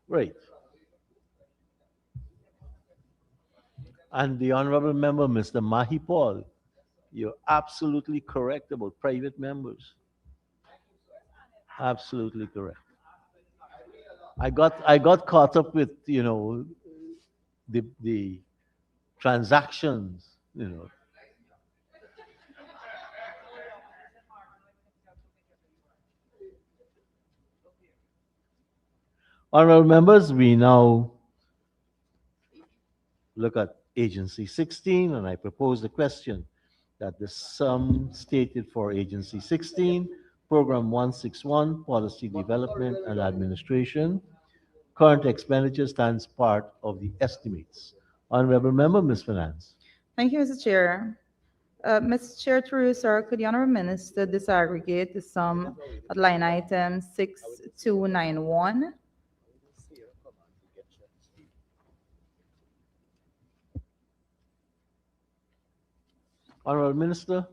Right. And the Honorable Member, Mr. Mahi Paul, you're absolutely correct about private members. Absolutely correct. I got caught up with, the transactions, Honorable members, we now look at Agency 16, and I propose the question that the sum stated for Agency 16, Program 161, Policy Development and Administration, current expenditure stands part of the estimates. Honorable Member, Ms. Finance. Thank you, Mr. Chair. Mr. Chair, through you, sir, could the Honorable Minister disaggregate the sum at line item 6291? Honorable Minister.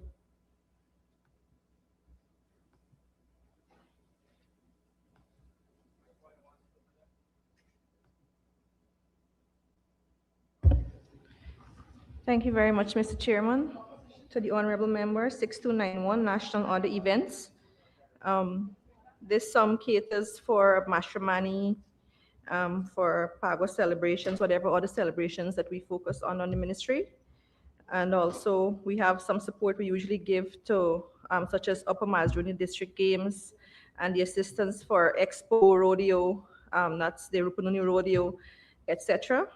Thank you very much, Mr. Chairman. To the honorable member, 6291 National Order Events. This sum caters for matrimony, for Pago celebrations, whatever other celebrations that we focus on the ministry. And also, we have some support we usually give to, such as Upper Mazruni District Games and the assistance for Expo Rodeo, that's the Rupununi Rodeo, etc.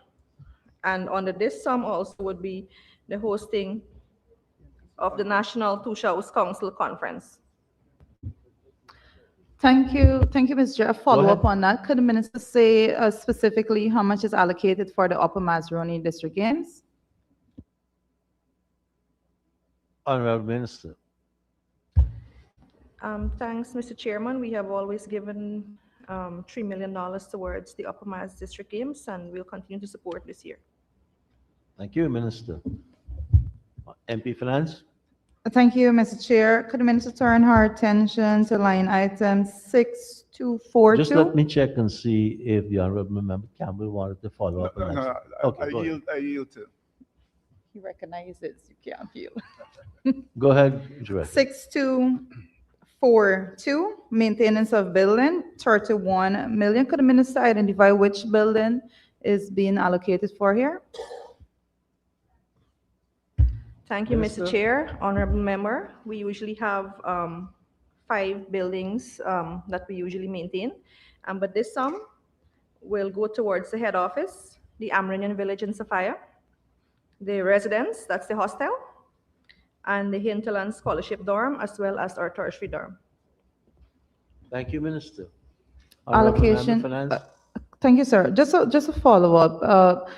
And under this sum also would be the hosting of the National Two Shows Council Conference. Thank you, Ms. Chair. A Go follow-up ahead. on that. Could the minister say specifically how much is allocated for the Upper Mazroni District Games? Honorable Minister. Thanks, Mr. Chairman. We have always given $3 million towards the Upper Maz District Games, and we'll continue to support this year. Thank you, Minister. MP Finance. Thank you, Mr. Chair. Could the minister turn her attention to line item 6242? Just let me check and see if the Honorable Member Campbell wanted to follow up on that. Okay, go ahead. I yield to. He recognizes you can't feel. Go ahead, Director. 6242, maintenance of building, 31 million. Could the minister identify which building is being allocated for here? Thank you, Minister. Mr. Chair, honorable member. We usually have 5 buildings that we usually maintain, but this sum will go towards the head office, the Amrinian Village in Sophia, the residence, that's the hostel, and the Hinterland Scholarship Dorm, as well as our tertiary dorm. Thank you, Minister. Honorable Member Allocation. Finance. Thank you, sir. Just a follow-up.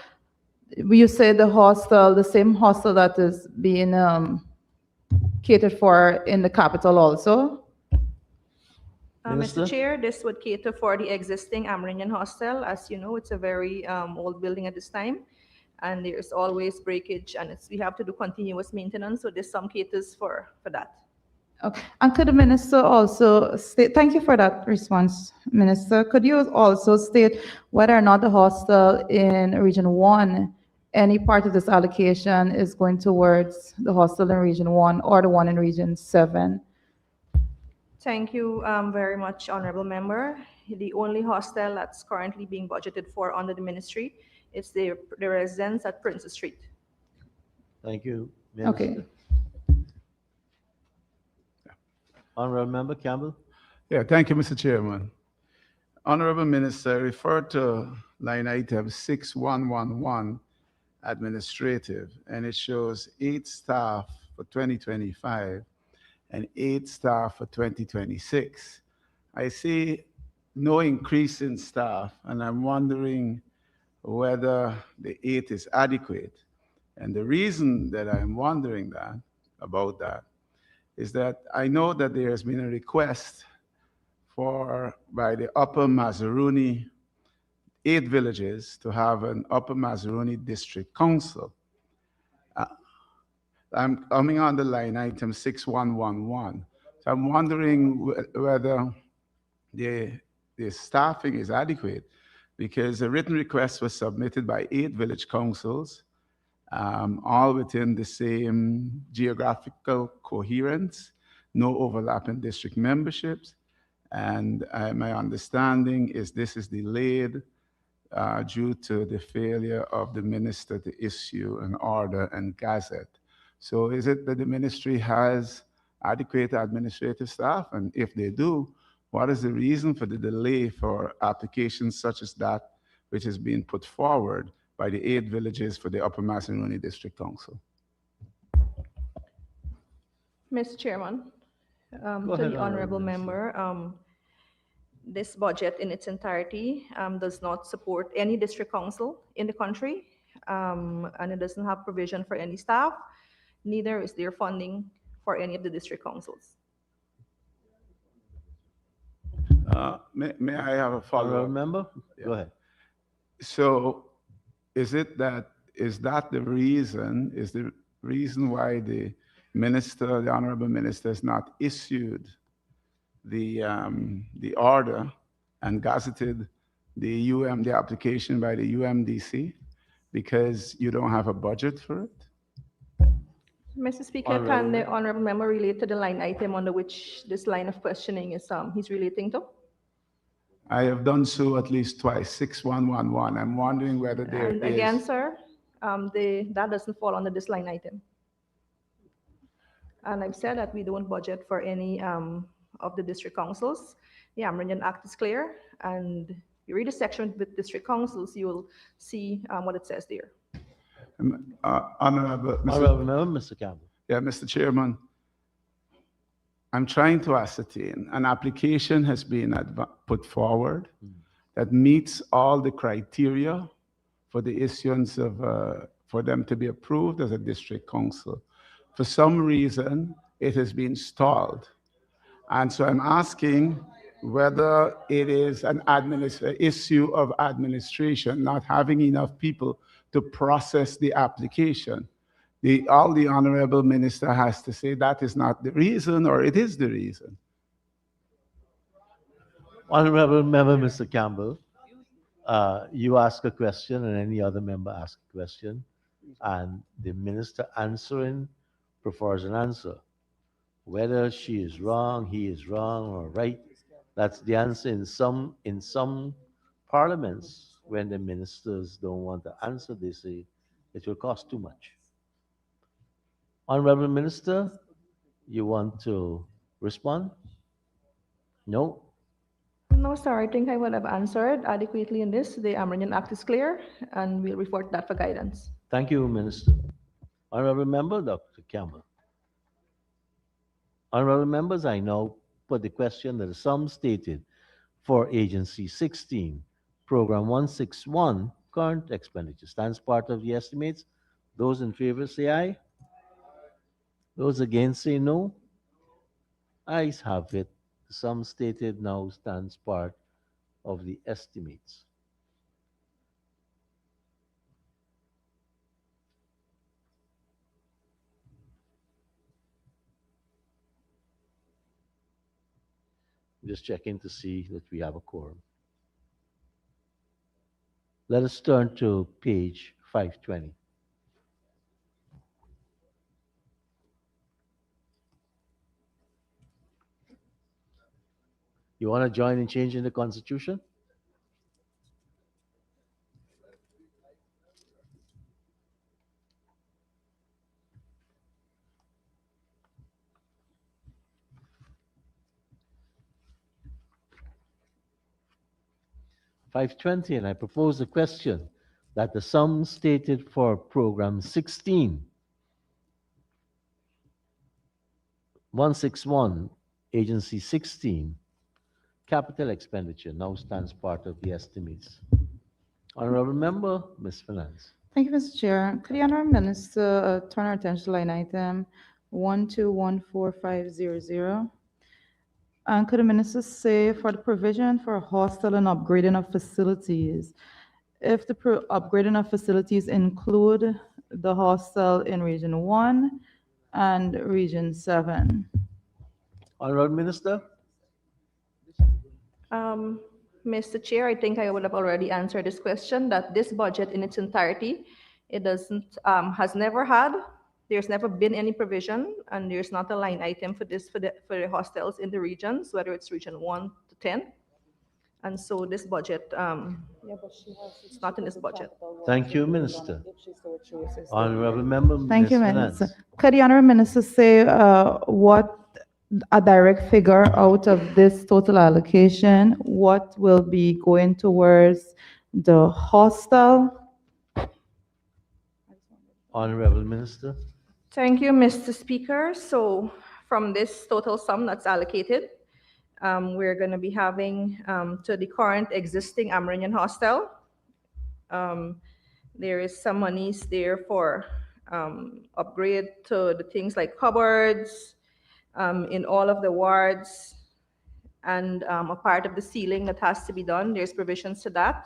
You say the hostel, the same hostel that is being catered for in the capital also? Minister? Mr. Chair, this would cater for the existing Amrinian hostel. As you know, it's a very old building at this time, and there's always breakage, and we have to do continuous maintenance, so this sum caters for that. Okay. And could the minister also state, thank you for that response, Minister. Could you also state whether or not the hostel in Region 1, any part of this allocation is going towards the hostel in Region 1 or the one in Region 7? Thank you very much, honorable member. The only hostel that's currently being budgeted for under the ministry is the residence at Princess Street. Thank you, Minister. Okay. Honorable Member Campbell. Yeah, thank you, Mr. Chairman. Honorable Minister, refer to line item 6111, administrative, and it shows 8 staff for 2025 and 8 staff for 2026. I see no increase in staff, and I'm wondering whether the 8 is adequate. And the reason that I'm wondering about that is that I know that there has been a request by the Upper Mazaruni 8 villages to have an Upper Mazaruni District Council. I'm coming on the line item 6111. So I'm wondering whether the staffing is adequate, because a written request was submitted by 8 village councils, all within the same geographical coherence, no overlap in district memberships. And my understanding is this is delayed due to the failure of the minister to issue an order and gazette. So is it that the ministry has adequate administrative staff? And if they do, what is the reason for the delay for applications such as that which is being put forward by the 8 villages for the Upper Macedonia District Council? Mr. Chairman, Go to ahead, the Honorable honorable Minister. member, this budget in its entirety does not support any district council in the country, and it doesn't have provision for any staff, neither is there funding for any of the district councils. May I have a Honorable follow-up? member, go ahead. So is that the reason why the minister, the honorable minister, has not issued the order and gazetted the application by the UMDC, because you don't have a budget for it? Mr. Speaker, can the honorable member relate to the line item under which this line of questioning is he's relating to? I have done so at least twice, 6111. I'm wondering whether there And is. again, sir, that doesn't fall under this line item. And I've said that we don't budget for any of the district councils. The Amerindian Act is clear, and you read the section with district councils, you will see what it says there. Honorable Honorable member, Mr. Campbell. Yeah, Mr. Chairman, I'm trying to ascertain, an application has been put forward that meets all the criteria for the issuance of, for them to be approved as a district council. For some reason, it has been stalled. And so I'm asking whether it is an issue of administration, not having enough people to process the application. All the honorable minister has to say that is not the reason, or it is the reason. Honorable member, Mr. Campbell, you ask a question and any other member asks a question, and the minister answering prefers an answer. Whether she is wrong, he is wrong, or right, that's the answer in some parliaments. When the ministers don't want to answer, they say it will cost too much. Honorable Minister, you want to respond? No? No, sir, I think I would have answered adequately in this. The Amerindian Act is clear, and we'll report that for guidance. Thank you, Minister. Honorable Member, Dr. Campbell. Honorable members, I now put the question that the sum stated for Agency 16, Program 161, current expenditure stands part of the estimates. Those in favor say aye. Those against say no. Ayes have it. The sum stated now stands part of the estimates. Just checking to see that we have a quorum. Let us turn to page 520. You want to join in changing the Constitution? (520), and I propose the question that the sum stated for Program 16, 161, Agency 16, capital expenditure now stands part of the estimates. Honorable Member, Ms. Finance. Thank you, Mr. Chair. Could the Honorable Minister turn our attention to line item 1214,500? And could the Minister say for the provision for hostel and upgrading of facilities, if the upgrading of facilities include the hostel in Region 1 and Region 7? Honorable Minister. Mr. Mr. Chair, I think I would have already answered this question, that this budget in its entirety, it doesn't, has never had, there's never been any provision, and there's not a line item for this, for the hostels in the regions, whether it's region 1 to 10. And so this budget, it's not in this budget. Thank you, Minister. Honorable Member, Thank you, Ms. Minister. Finance. Could the Honorable Minister say what a direct figure out of this total allocation, what will be going towards the hostel? Honorable Minister. Thank you, Mr. Speaker. So from this total sum that's allocated, we're going to be having to the current existing Amerindian hostel. There is some monies there for upgrade to the things like cupboards in all of the wards, and a part of the ceiling that has to be done. There's provisions to that,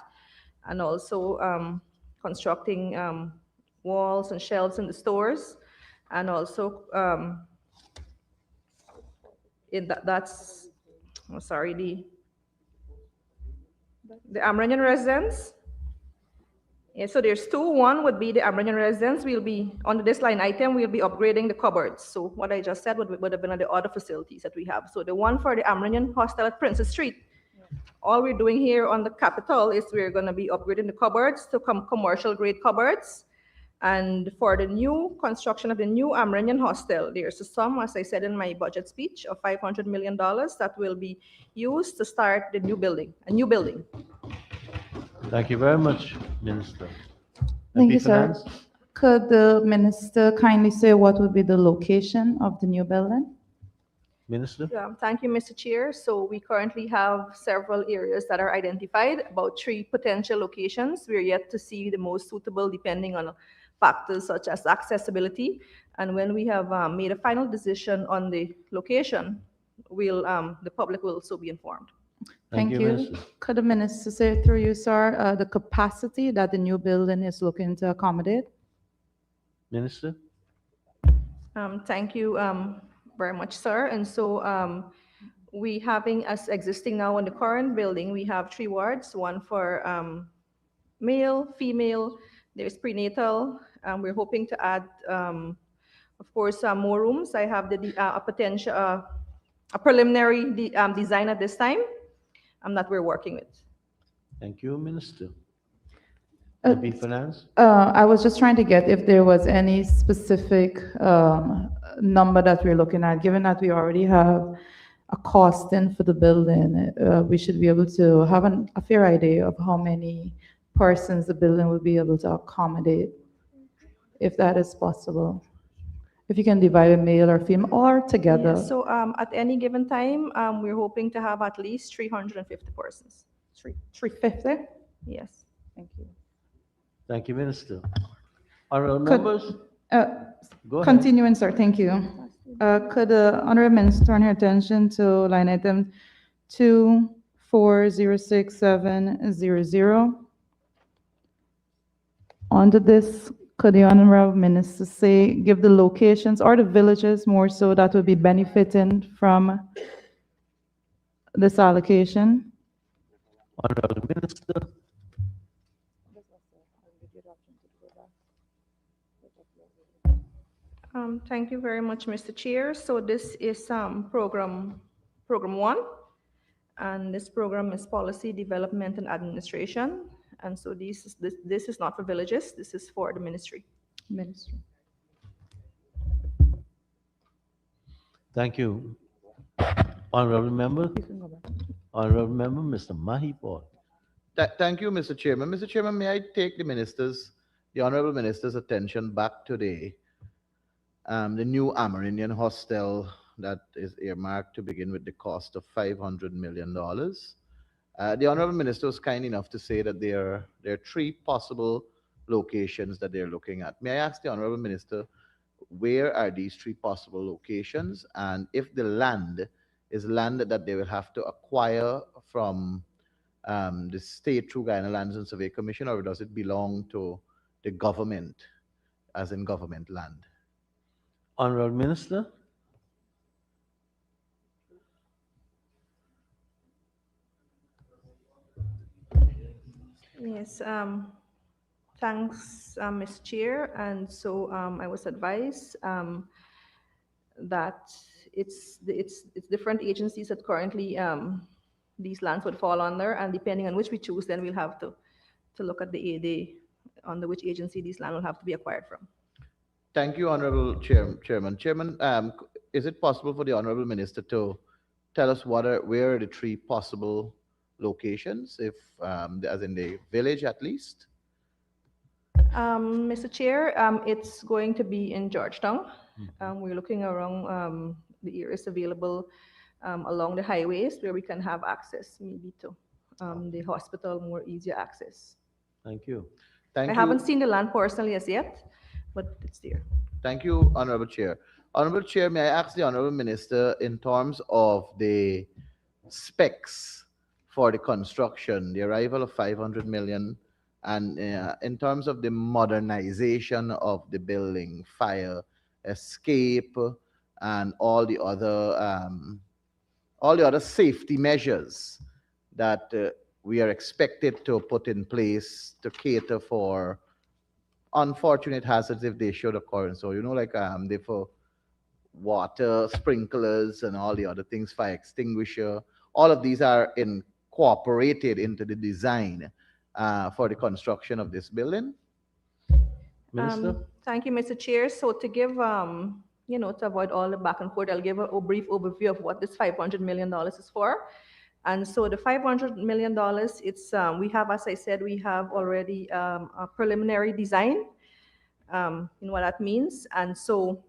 and also constructing walls and shelves in the stores, and also that's oh, sorry, the Amerindian residence. Yeah, so there's two. One would be the Amerindian residence. We'll be, under this line item, we'll be upgrading the cupboards. So what I just said would have been on the other facilities that we have. So the one for the Amerindian hostel at Princess Street, all we're doing here on the capital is we're going to be upgrading the cupboards to commercial grade cupboards. And for the new construction of the new Amerindian hostel, there's a sum, as I said in my budget speech, of $500 million that will be used to start the new building, a new building. Thank you very much, Minister. Thank MP you, sir. Finance. Could the minister kindly say what would be the location of the new building? Minister. Thank you, Mr. Chair. So we currently have several areas that are identified, about 3 potential locations. We're yet to see the most suitable depending on factors such as accessibility. And when we have made a final decision on the location, the public will also be informed. Thank you, Minister. Could the minister say through you, sir, the capacity that the new building is looking to accommodate? Minister. Thank you very much, sir. And so we having, as existing now in the current building, we have 3 wards, one for male, female, there's prenatal. We're hoping to add, of course, more rooms. I have a potential, a preliminary design at this time that we're working with. Thank you, Minister. Uh, MP Finance. I was just trying to get if there was any specific number that we're looking at, given that we already have a costing for the building, we should be able to have a fair idea of how many persons the building will be able to accommodate, if that is possible. If you can divide a male or female or together. Yeah, so at any given time, we're hoping to have at least 350 persons. 350? Yes. Thank you. Thank you, Minister. Honorable Could- members. Go ahead. Continuing, sir, thank you. Could the Honorable Minister turn her attention to line item 24067000? Under this, could the Honorable Minister say, give the locations or the villages more so that would be benefiting from this allocation? Honorable Minister. Thank you very much, Mr. Chair. So this is program 1, and this program is policy development and administration. And so this is not for villages. This is for the ministry. Minister. Thank you. Honorable member. Honorable member, Mr. Mahi Paul. Thank you, Mr. Chairman. Mr. Chairman, may I take the honorable minister's attention back today? The new Amerindian hostel that is earmarked to begin with the cost of $500 million. The honorable minister was kind enough to say that there are 3 possible locations that they're looking at. May I ask the honorable minister, where are these 3 possible locations? And if the land is land that they will have to acquire from the state through Guyana Lands and Survey Commission, or does it belong to the government, as in government land? Honorable Minister. Yes, thanks, Ms. Chair. And so I was advised that it's different agencies that currently these lands would fall under, and depending on which we choose, then we'll have to look at the AD under which agency these land will have to be acquired from. Thank you, Honorable Chairman. Chairman, is it possible for the Honorable Minister to tell us where are the three possible locations, if as in the village at least? Mr. Chair, it's going to be in Georgetown. We're looking around the areas available along the highways where we can have access maybe to the hospital, more easier access. Thank you. Thank I you. haven't seen the land personally as yet, but it's there. Thank you, Honorable Chair. Honorable Chair, may I ask the Honorable Minister, in terms of the specs for the construction, the arrival of 500 million, and in terms of the modernization of the building, fire, escape, and all the other safety measures that we are expected to put in place to cater for unfortunate hazards if they should occur. And so, like they for water, sprinklers, and all the other things, fire extinguisher, all of these are incorporated into the design for the construction of this building. Minister? Thank you, Mr. Chair. So to give, to avoid all the back and forth, I'll give a brief overview of what this $500 million is for. And so the $500 million, it's we have, as I said, we have already a preliminary design. You know what that means. And so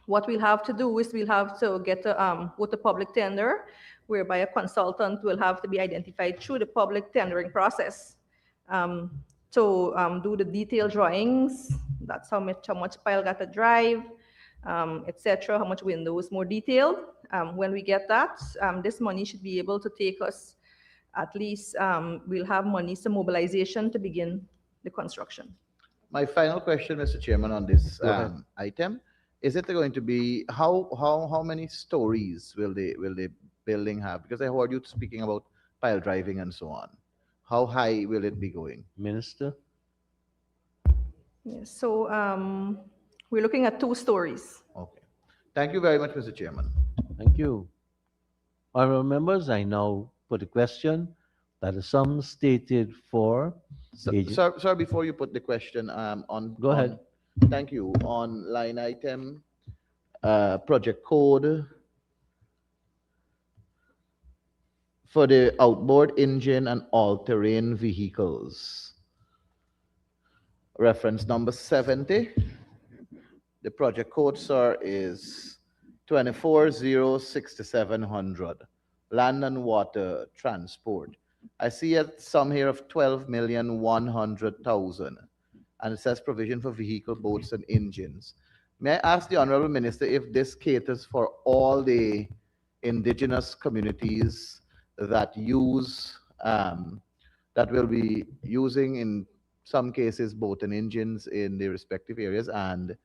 what we'll have to do is we'll have to get with the public tender, whereby a consultant will have to be identified through the public tendering process to do the detailed drawings. That's how much pile got to drive, etc. How much windows, more detailed. When we get that, this money should be able to take us at least. We'll have money to mobilization to begin the construction. My final question, Mr. Chairman, on this Go ahead. item, is it going to be how many stories will the building have? Because I heard you speaking about pile driving and so on. How high will it be going? Minister? Yes, so we're looking at 2 stories. Okay. Thank you very much, Mr. Chairman. Thank you. Honorable members, I now put a question that the sum stated for agent- Sir, before you put the question, Go ahead. Thank you. On line item, project code for the outboard engine and all-terrain vehicles. Reference number 70. The project code, sir, is 2406700. Land and water transport. I see a sum here of 12,100,000, and it says provision for vehicle, boats, and engines. May I ask the Honorable Minister if this caters for all the indigenous communities that use, that will be using in some cases boat and engines in the respective areas, and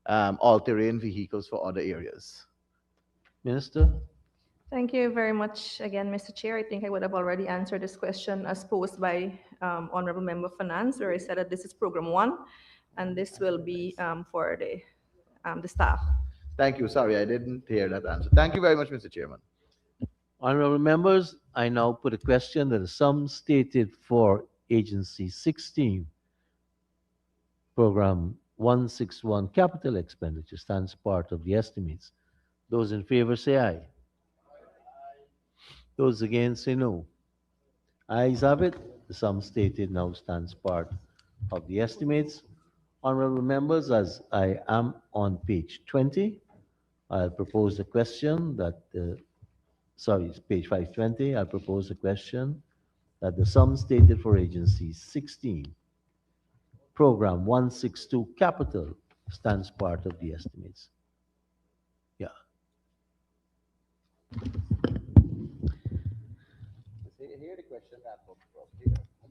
all-terrain vehicles for other areas? Minister? Thank you very much again, Mr. Chair. I think I would have already answered this question as posed by Honorable Member Finance, where I said that this is Program 1, and this will be for the staff. Thank you. Sorry, I didn't hear that answer. Thank you very much, Mr. Chairman. Honorable members, I now put a question that the sum stated for Agency 16, Program 161, Capital Expenditure stands part of the estimates. Those in favor say aye. Those against say no. Ayes have it. The sum stated now stands part of the estimates. Honorable members, as I am on page 20, I'll propose a question that, it's page 520. I'll propose a question that the sum stated for Agency 16, Program 162, Capital, stands part of the estimates. Yeah.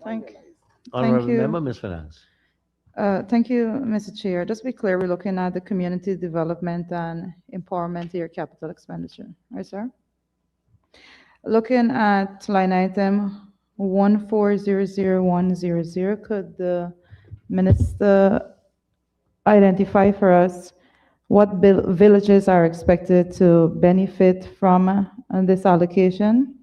Thank Honorable you. member, Ms. Finance. Thank you, Mr. Chair. Just to be clear, we're looking at the community development and empowerment here, capital expenditure. Right, sir? Looking at line item 1400100. Could the minister identify for us what villages are expected to benefit from this allocation?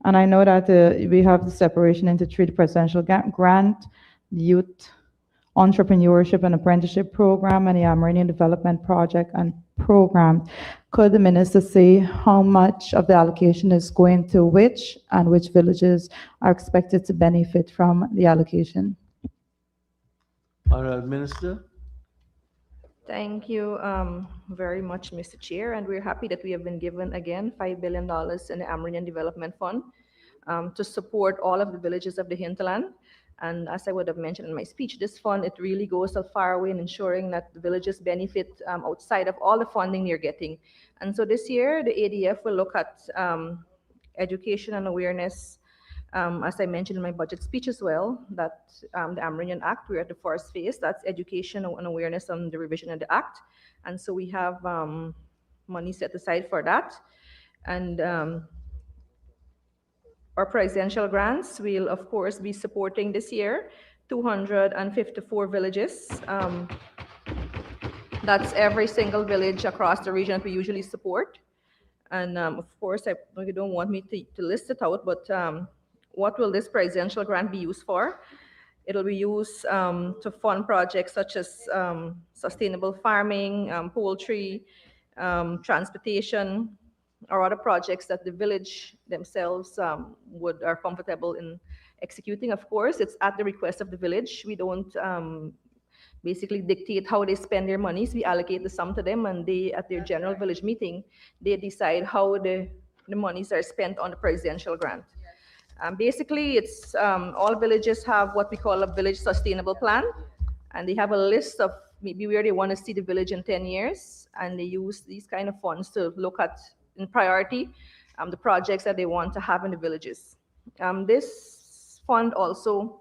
And I know that we have the separation into three: the presidential grant, the youth entrepreneurship and apprenticeship program, and the Amerindian development project and program. Could the minister say how much of the allocation is going to which, and which villages are expected to benefit from the allocation? Honorable Minister. Thank you very much, Mr. Chair, and we're happy that we have been given again $5 billion in the Amerindian Development Fund to support all of the villages of the hinterland. And as I would have mentioned in my speech, this fund, it really goes a far way in ensuring that the villages benefit outside of all the funding they're getting. And so this year, the ADF will look at education and awareness. As I mentioned in my budget speech as well, that the Amerindian Act, we're at the first phase, that's education and awareness on the revision of the Act. And so we have money set aside for that. And our presidential grants will, of course, be supporting this year 254 villages. That's every single village across the region that we usually support. And of course, you don't want me to list it out, but what will this presidential grant be used for? It'll be used to fund projects such as sustainable farming, poultry, transportation, or other projects that the village themselves are comfortable in executing. Of course, it's at the request of the village. We don't basically dictate how they spend their monies. We allocate the sum to them, and they, at their general village meeting, they decide how the monies are spent on the presidential grant. Basically, it's all villages have what we call a village sustainable plan, and they have a list of maybe where they want to see the village in 10 years, and they use these kind of funds to look at, in priority, the projects that they want to have in the villages. This fund also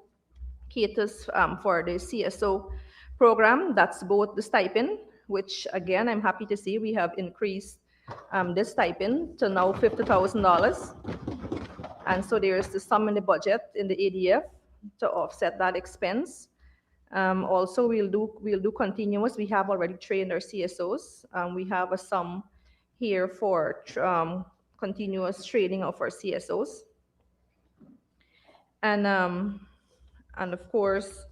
caters for the CSO program. That's both the stipend, which again, I'm happy to see we have increased this stipend to now $50,000. And so there is the sum in the budget in the ADF to offset that expense. Also, we'll do continuous. We have already trained our CSOs. We have a sum here for continuous training of our CSOs. And of course,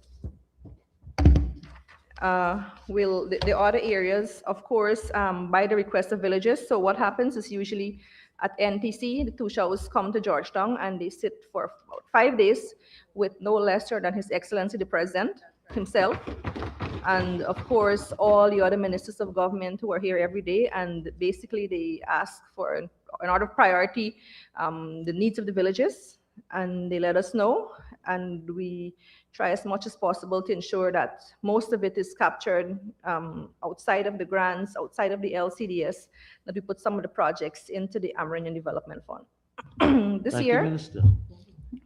the other areas, of course, by the request of villages. So what happens is usually at NTC, the two shows come to Georgetown and they sit for about 5 days with no lesser than His Excellency the President himself. And of course, all the other ministers of government who are here every day, and basically they ask for an order of priority, the needs of the villages, and they let us know, and we try as much as possible to ensure that most of it is captured outside of the grants, outside of the LCDS, that we put some of the projects into the Amerindian Development Fund. This Thank year, you, Minister.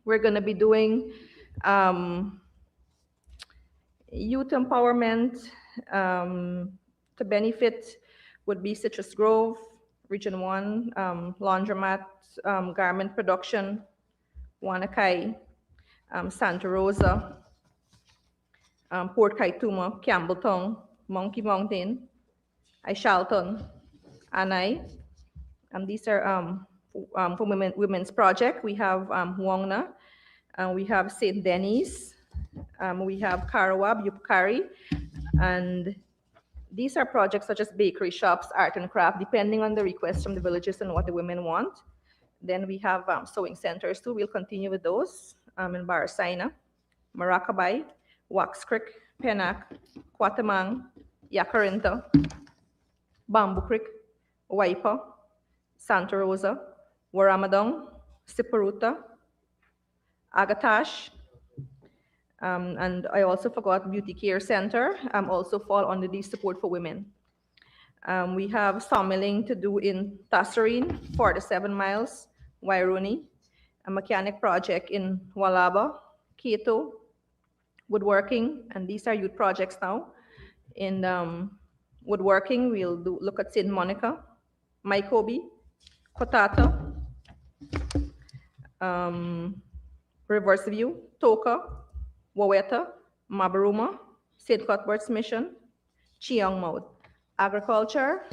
we're going to be doing youth empowerment to benefit would be Citrus Grove, Region 1, laundromat, garment production, Wanakai, Santa Rosa, Port Kaituma, Campbelltown, Monkey Mountain, Ishalton, Anai. These are for women's project. We have Wongna, we have St. Denis, we have Karawab, Yupkari, and these are projects such as bakery shops, art and craft, depending on the requests from the villages and what the women want. Then we have sewing centers too. We'll continue with those in Barasaina, Maracabay, Wax Creek, Penac, Quatamang, Yacarinta, Bamboo Creek, Waipa, Santa Rosa, Waramadong, Siparuta, Agatash, and I also forgot Beauty Care Center, also fall under the support for women. We have sawmilling to do in Tasserine, 47 miles, Wairuni, a mechanic project in Walaba, Keto, woodworking, and these are youth projects now. In woodworking, we'll look at St. Monica, Maikobi, Kotata, Reverse View, Toka, Waweta, Mabaruma, St. Cuthbert's Mission, Chiang Mode. Agriculture,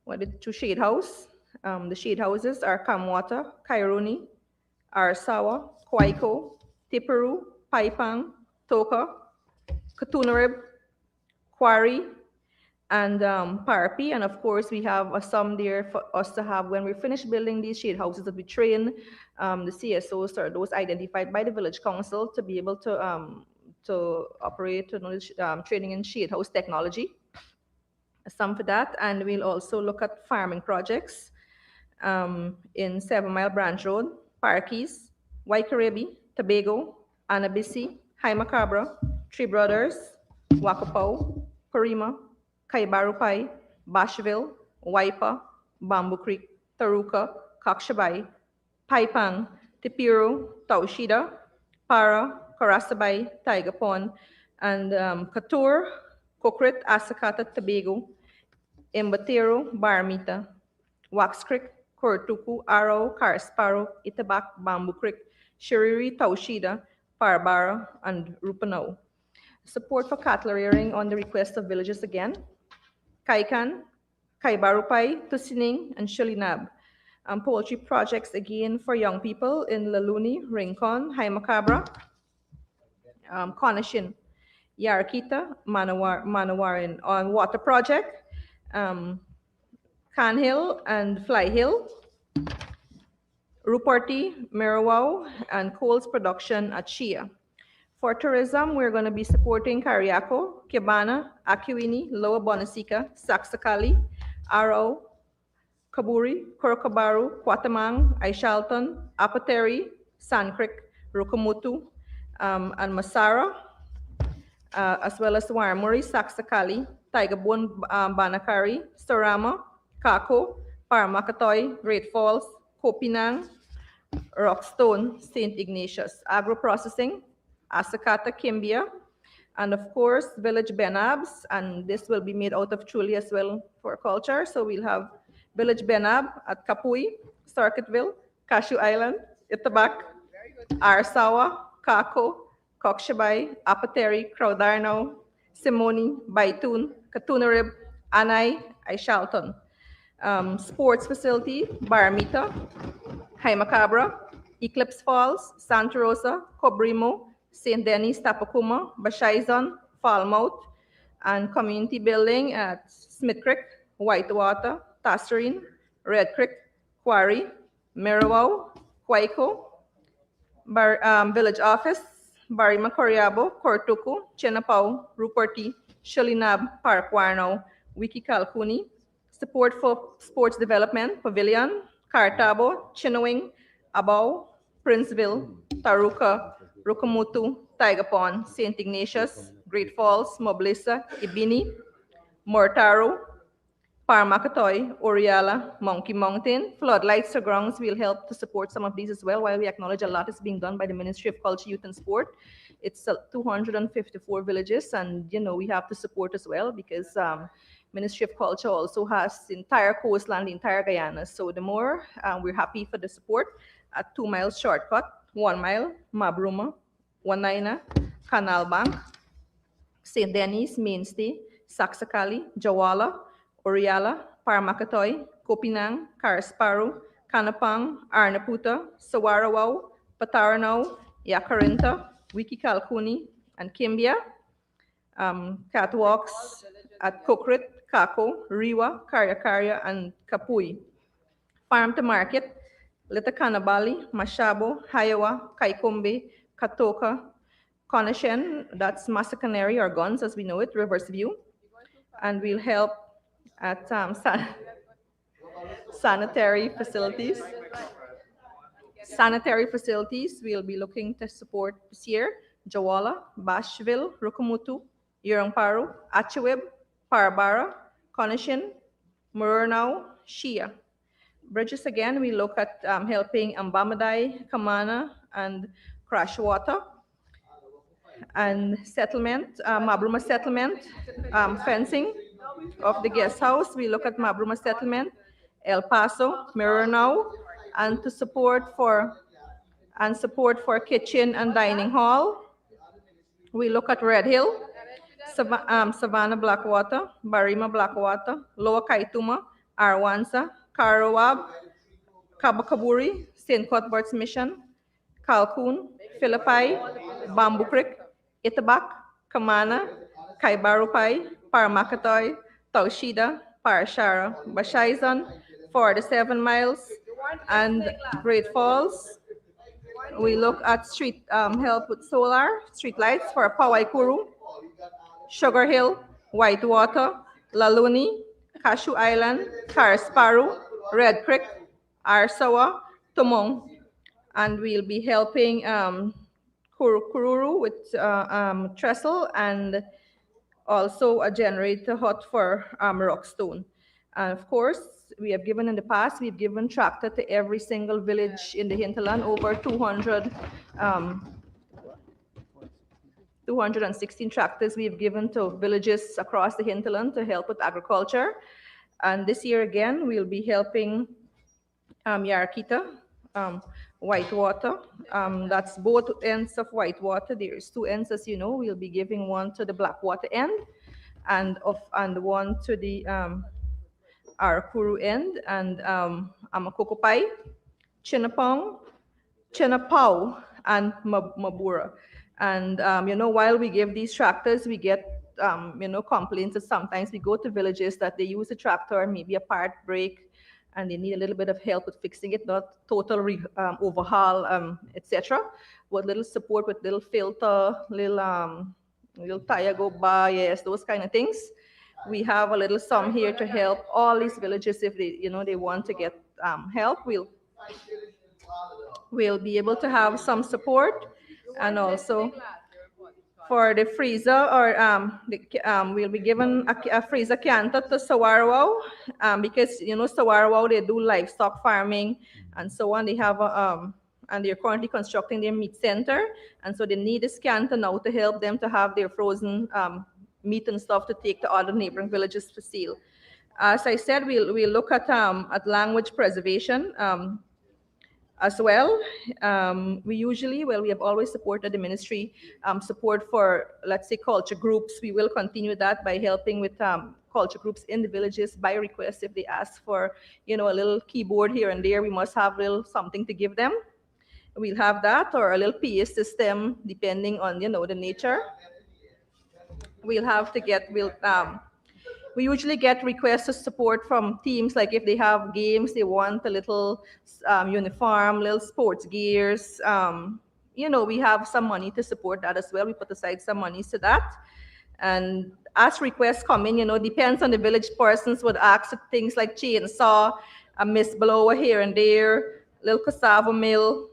what is to shade house? The shade houses are Kamwata, Kairuni, Arsawa, Kwaiko, Tiperu, Paipang, Toka, Katunarib, Quarry, and Parapi. And of course, we have some there for us to have when we finish building these shade houses that we train the CSOs or those identified by the village council to be able to operate training in shade house technology. Some for that, and we'll also look at farming projects in 7 Mile Branch Road, Parkees, Waikaribi, Tobago, Anabisi, High Macabra, Three Brothers, Wakapau, Parima, Kaibarupai, Bashville, Waipa, Bamboo Creek, Taruka, Kakshabai, Paipang, Tipiro, Taushida, Para, Karasabay, Tiger Pond, and Katur, Kokrit, Asakata, Tobago, Imbatero, Barmita, Wax Creek, Kortuku, Arrow, Karsparo, Itabak, Bamboo Creek, Shiriri, Taushida, Parbara, and Rupanao. Support for cattle rearing on the request of villages again. Kaikan, Kaibarupai, Tusining, and Shulinab. Poultry projects again for young people in Laluni, Rincon, High Macabra, Conishin, Yarakita, Manawarin on water project, Can Hill and Fly Hill, Ruparti, Merawau, and Coles production at Shia. For tourism, we're going to be supporting Cariaco, Kibana, Akiwini, Lower Bonasica, Saxakali, Aro, Kaburi, Korokabaru, Quatamang, Aishalton, Apateri, Sand Creek, Rukamutu, and Masara, as well as Warmuri, Saxakali, Tigerbone, Banakari, Sorama, Kako, Paramakatoy, Great Falls, Kopinang, Rockstone, St. Ignatius. Agro-processing, Asakata, Kimbia, and of course, Village Benabs, and this will be made out of Chuli as well for culture. So we'll have Village Benab at Kapui, Circuitville, Cashew Island, Itabak, Arsawa, Kako, Kokshabay, Apateri, Crowdarno, Simoni, Baitun, Katunarib, Anay, Aishalton. Sports facility, Baramita, High Macabra, Eclipse Falls, Santa Rosa, Cobrimo, St. Denis, Tapakuma, Bashaizon, Falmouth, and community building at Smith Creek, Whitewater, Tasserine, Red Creek, Quarry, Merawau, Kwaiko, Village Office, Barima Coriabo, Kortuku, Chenapau, Ruperti, Shulinab, Parkwarno, Wiki Kalkuni, support for sports development, Pavilion, Cartabo, Chinowing, Abao, Princeville, Taruka, Rukamutu, Tiger Pond, St. Ignatius, Great Falls, Moblisa, Ibini, Mortaro, Paramakatoy, Oriala, Monkey Mountain. Floodlights or grounds will help to support some of these as well, while we acknowledge a lot is being done by the Ministry of Culture, Youth and Sport. It's 254 villages, and we have to support as well because Ministry of Culture also has the entire coastland, the entire Guyana. So the more we're happy for the support. At 2 miles shortcut, 1 mile, Mabruma, Wanaina, Canal Bank, St. Denis, Mainstay, Saxakali, Jawala, Oriala, Paramakatoy, Kopinang, Karasparu, Kanapang, Arnaputa, Sawarawao, Pataranao, Yakarinta, Wiki Kalkuni, and Kimbia. Catwalks at Kokrit, Kako, Riwa, Karya, and Kapui. Farm to market, Litakanabali, Mashabo, Hayawa, Kaikombe, Katoka, Conishen, that's Masakaneri or Guns as we know it, Reverse View. And we'll help at sanitary facilities. Sanitary facilities, we'll be looking to support this year. Jawala, Bashville, Rukamutu, Yurangparu, Achawib, Parabara, Conishin, Murunao, Shia. Bridges again, we look at helping Ambamadai, Kamana, and Crashwater. And settlement, Mabruma settlement, fencing of the guest house. We look at Mabruma settlement, El Paso, Miranao, and to support for and support for kitchen and dining hall. We look at Red Hill, Savannah Blackwater, Barima Blackwater, Lower Kaituma, Arwansa, Karawab, Kabakaburi, St. Cuthbert's Mission, Calhoun, Philippi, Bamboo Creek, Itabak, Kamana, Kaibarupai, Paramakatoy, Taushida, Parashara, Bashaizan, 47 miles, and Great Falls. We look at street help with solar, street lights for Pawaikuru, Sugar Hill, Whitewater, Laluni, Cashew Island, Carisparu, Red Creek, Arsawa, Tumong, and we'll be helping Kururu with trestle and also a generator hut for Rockstone. And of course, we have given in the past, we've given tractor to every single village in the hinterland, over 216 tractors we've given to villages across the hinterland to help with agriculture. And this year again, we'll be helping Yarakita, Whitewater. That's both ends of Whitewater. There's two ends, as you know. We'll be giving one to the Blackwater end and one to the Arakuru end, and Amakokopai, Chinapong, Chinapau, and Mabura. And while we give these tractors, we get complaints that sometimes we go to villages that they use a tractor, maybe a part break, and they need a little bit of help with fixing it, not total overhaul, etc. With little support, with little filter, little tire go by, yes, those kind of things. We have a little sum here to help all these villages if they want to get help. We'll be able to have some support, and also for the freezer, or we'll be given a freezer canter to Sawarwao, because Sawarwao, they do livestock farming and so on. They have and they're currently constructing their meat center, and so they need this canter now to help them to have their frozen meat and stuff to take to other neighboring villages to sell. As I said, we'll look at language preservation. As well, we have always supported the ministry, support for, let's say, culture groups. We will continue that by helping with culture groups in the villages by request. If they ask for, a little keyboard here and there, we must have a little something to give them. We'll have that, or a little PA system, depending on, the nature. We'll have to get, we usually get requests of support from teams, like if they have games, they want a little uniform, little sports gears. We have some money to support that as well. We put aside some money to that. And as requests come in, depends on the village, persons would ask for things like chainsaw, a mist blower here and there, little cassava mill,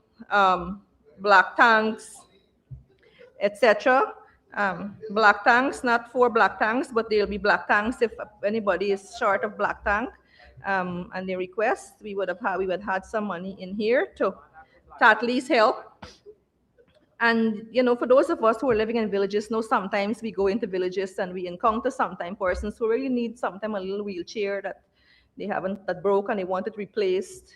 black tanks, etc. Black tanks, not 4 black tanks, but there'll be black tanks if anybody is short of black tank, and they request. We would have had some money in here to at least help. And for those of us who are living in villages, sometimes we go into villages and we encounter sometimes persons who really need a little wheelchair that broke and they want it replaced.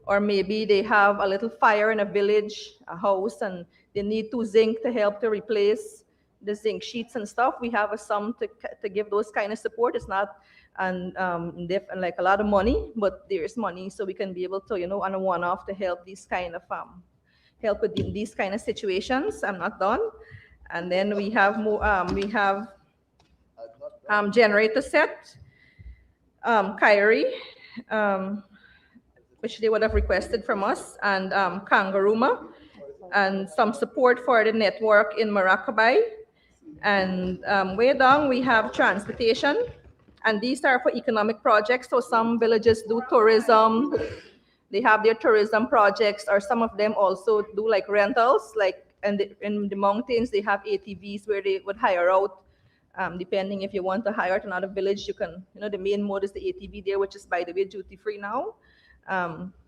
Or maybe they have a little fire in a village, a house, and they need 2 zinc to help to replace the zinc sheets and stuff. We have a sum to give those kind of support. It's not like a lot of money, but there's money, so we can be able to, on a one-off to help these kind of help with these kind of situations. I'm not done. And then we have more. We have generator set, Kyrie, which they would have requested from us, and Kangaruma, and some support for the network in Maracaibo. And way down, we have transportation, and these are for economic projects. So some villages do tourism. They have their tourism projects, or some of them also do like rentals, like in the mountains, they have ATVs where they would hire out. Depending if you want to hire at another village, you can, the main mode is the ATV there, which is, by the way, duty-free now.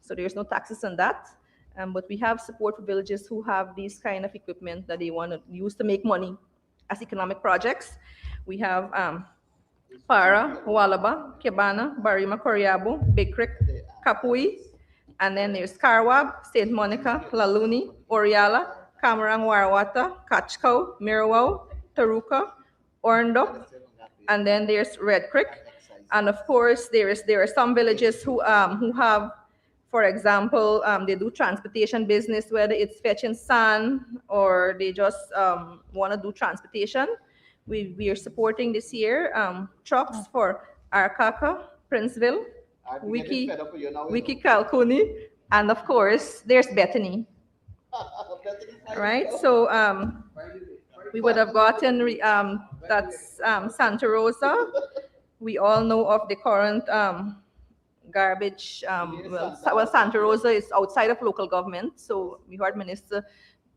So there's no taxes on that. But we have support for villages who have these kind of equipment that they want to use to make money as economic projects. We have Para, Walaba, Kebana, Barima, Coriabo, Big Creek, Kapui, And then there's Carwab, St. Monica, Laluni, Oriala, Camarang Warawata, Kachko, Mirawaw, Taruka, Orndo, and then there's Red Creek. And of course, there are some villages who have, for example, they do transportation business, whether it's fetching sand or they just want to do transportation. We are supporting this year trucks for Arcaca, Princeville, Wiki Kalkuni, and of course, there's Bethany. Right? So we would have gotten that's Santa Rosa. We all know of the current garbage. Well, Santa Rosa is outside of local government, so we heard Minister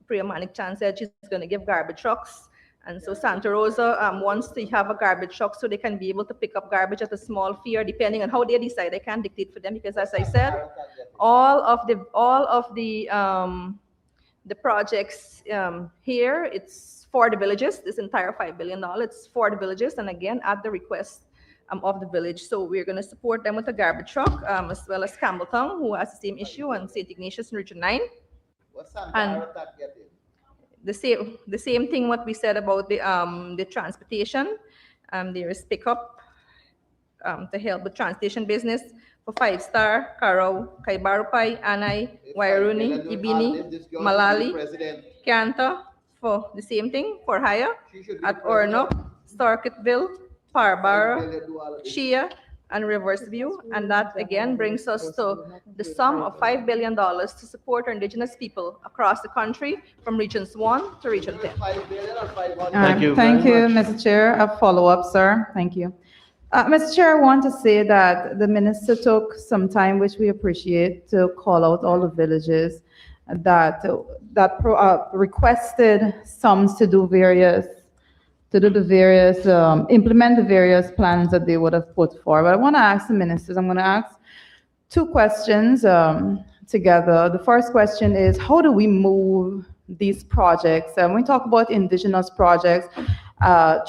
Priya Manik Chan said she's going to give garbage trucks. And so Santa Rosa wants to have a garbage truck so they can be able to pick up garbage at a small fee, or depending on how they decide. I can't dictate for them because, as I said, all of the projects here, it's for the villages. This entire $5 billion, it's for the villages, and again, at the request of the village. So we're going to support them with a garbage truck, as well as Campbelltown, who has the same issue, and St. Ignatius in Region 9. And the same thing what we said about the transportation. There is pickup to help with transportation business for 5-Star, Karau, Kaibarupai, Anai, Wairuni, Ibini, Malali, Kanta, for the same thing, for hire, at Orno, Circuitville, Parbara, Shia, and Rivers View. And that again brings us to the sum of $5 billion to support our indigenous people across the country from regions 1 to region 10. Thank you Thank very you, much. Mr. Chair. A follow-up, sir. Thank you. Mr. Chair, I want to say that the minister took some time, which we appreciate, to call out all the villages that requested sums to do implement the various plans that they would have put forward. I want to ask the ministers, I'm going to ask two questions together. The first question is, how do we move these projects? When we talk about indigenous projects,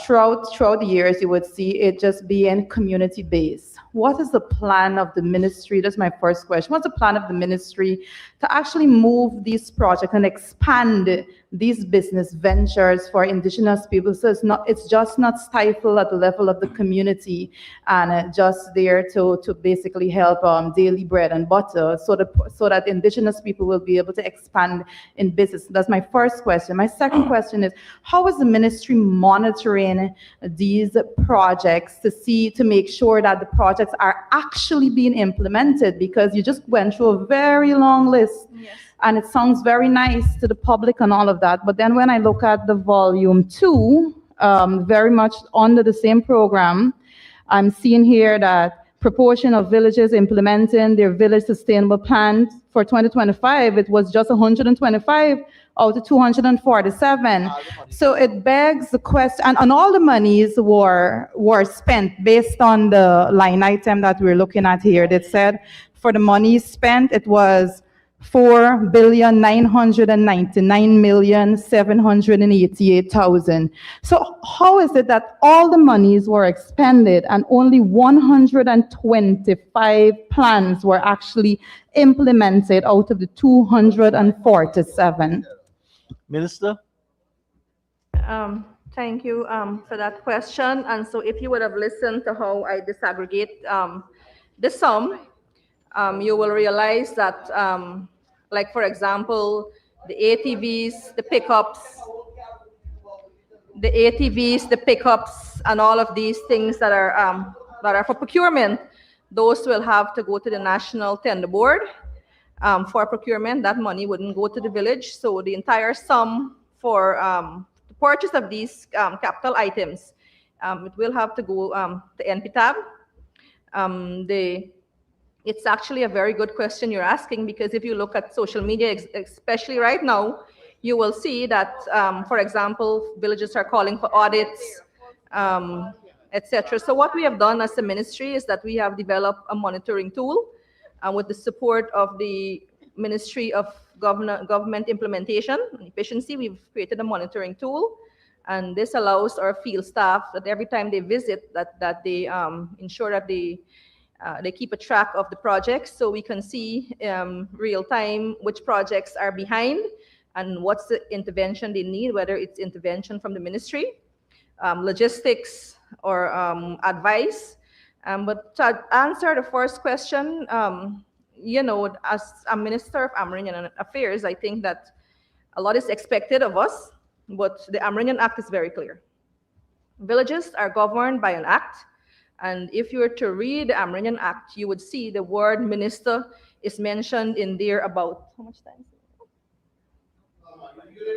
throughout the years, you would see it just being community-based. What is the plan of the ministry? That's my first question. What's the plan of the ministry to actually move these projects and expand these business ventures for indigenous people, so it's just not stifled at the level of the community and just there to basically help daily bread and butter, so that indigenous people will be able to expand in business? That's my first question. My second question is, how is the ministry monitoring these projects to make sure that the projects are actually being implemented? Because you just went through a very long list. Yes. And it sounds very nice to the public and all of that. But then when I look at the volume 2, very much under the same program, I'm seeing here that proportion of villages implementing their village sustainable plan for 2025, it was just 125 out of 247. So it begs the question, and all the monies were spent based on the line item that we're looking at here. That said, for the money spent, it was 4,999,788,000. So how is it that all the monies were expended and only 125 plans were actually implemented out of the 247? Minister? Thank you for that question. And so if you would have listened to how I disaggregate the sum, you will realize that, like for example, the ATVs, the pickups, and all of these things that are for procurement, those will have to go to the National Tender Board for procurement. That money wouldn't go to the village. So the entire sum for the purchase of these capital items, it will have to go to NPTAB. It's actually a very good question you're asking, because if you look at social media, especially right now, you will see that, for example, villages are calling for audits, etc. So what we have done as a ministry is that we have developed a monitoring tool with the support of the Ministry of Government Implementation and Efficiency. We've created a monitoring tool, and this allows our field staff that every time they visit, that they ensure that they They keep a track of the projects so we can see real time which projects are behind and what's the intervention they need, whether it's intervention from the ministry, logistics, or advice. But to answer the first question, as a Minister of Amerindian Affairs, I think that a lot is expected of us, but the Amerindian Act is very clear. Villages are governed by an act, and if you were to read the Amerindian Act, you would see the word minister is mentioned in there about, how much time?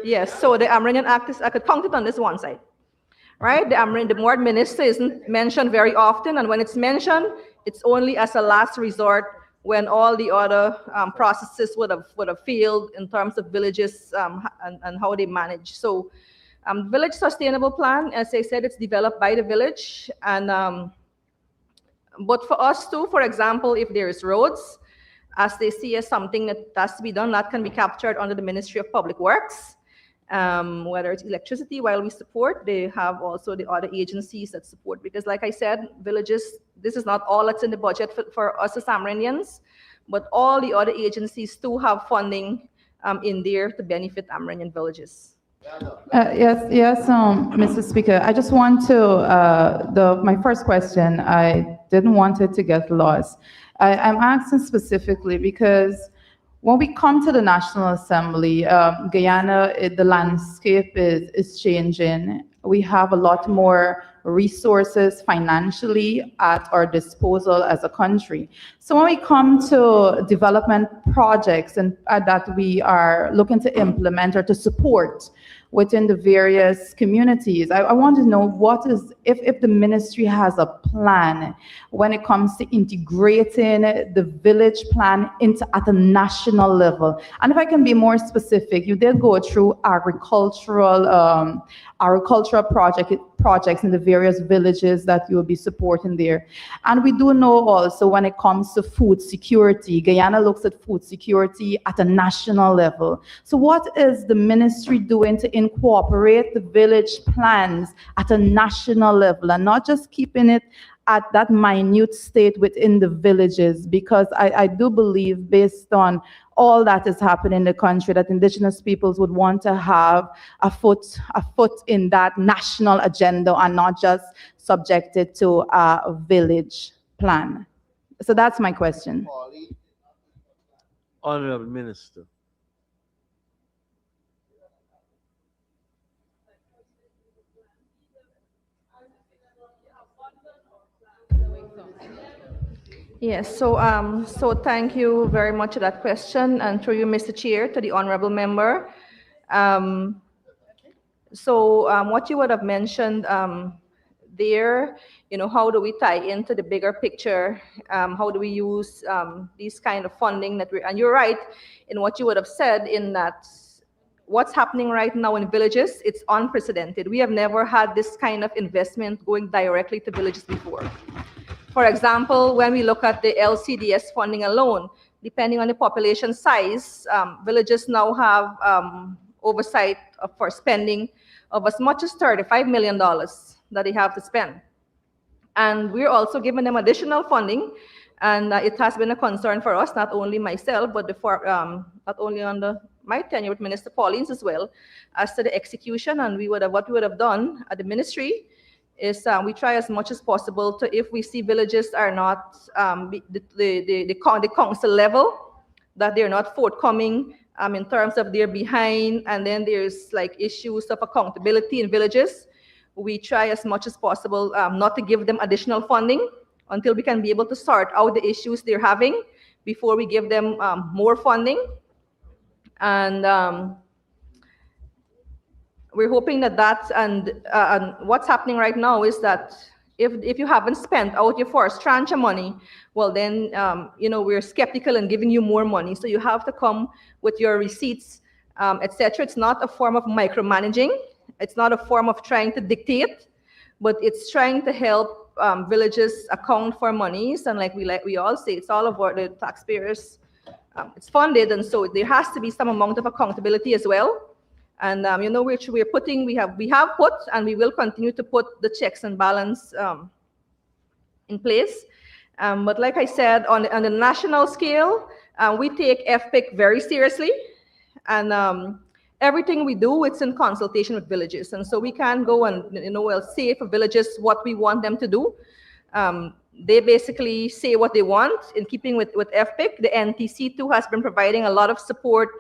Yes, so the Amerindian Act is, I could count it on this one side, right? The word minister isn't mentioned very often, and when it's mentioned, it's only as a last resort when all the other processes would have failed in terms of villages and how they manage. So village sustainable plan, as I said, it's developed by the village. And but for us too, for example, if there is roads, as they see as something that has to be done, that can be captured under the Ministry of Public Works. Whether it's electricity, while we support, they have also the other agencies that support. Because like I said, villages, this is not all that's in the budget for us as Amerindians, but all the other agencies too have funding in there to benefit Amerindian villages. Yes, Mr. Speaker. I just want to, my first question, I didn't want it to get lost. I'm asking specifically because when we come to the National Assembly, Guyana, the landscape is changing. We have a lot more resources financially at our disposal as a country. So when we come to development projects and that we are looking to implement or to support within the various communities, I want to know what is, if the ministry has a plan when it comes to integrating the village plan at a national level. And if I can be more specific, you did go through agricultural projects in the various villages that you will be supporting there. And we do know also when it comes to food security, Guyana looks at food security at a national level. So what is the ministry doing to incorporate the village plans at a national level and not just keeping it at that minute state within the villages? Because I do believe, based on all that is happening in the country, that indigenous peoples would want to have a foot in that national agenda and not just subjected to a village plan. So that's my question. Honorable Minister. Yes, so thank you very much for that question, and through you, Mr. Chair, to the honorable member. What you would have mentioned there, how do we tie into the bigger picture? How do we use these kind of funding and you're right in what you would have said, in that what's happening right now in villages, it's unprecedented. We have never had this kind of investment going directly to villages before. For example, when we look at the LCDS funding alone, depending on the population size, villages now have oversight for spending of as much as $35 million that they have to spend. And we're also giving them additional funding, and it has been a concern for us, not only myself, but not only under my tenure with Minister Pauline's as well, as to the execution. And what we would have done at the ministry is we try as much as possible to, if we see villages are not the council level, that they're not forthcoming in terms of they're behind, and then there's like issues of accountability in villages, we try as much as possible not to give them additional funding until we can be able to sort out the issues they're having before we give them more funding. And we're hoping that and what's happening right now is that if you haven't spent out your first tranche of money, well then, we're skeptical in giving you more money. So you have to come with your receipts, etc. It's not a form of micromanaging. It's not a form of trying to dictate, but it's trying to help villages account for monies. And like we all say, it's all about the taxpayers. It's funded, and so there has to be some amount of accountability as well. And which we have put, and we will continue to put the checks and balance in place. But like I said, on the national scale, we take FPIC very seriously. And everything we do, it's in consultation with villages. And so we can go and, we'll say for villages what we want them to do. They basically say what they want in keeping with FPIC. The NTC too has been providing a lot of support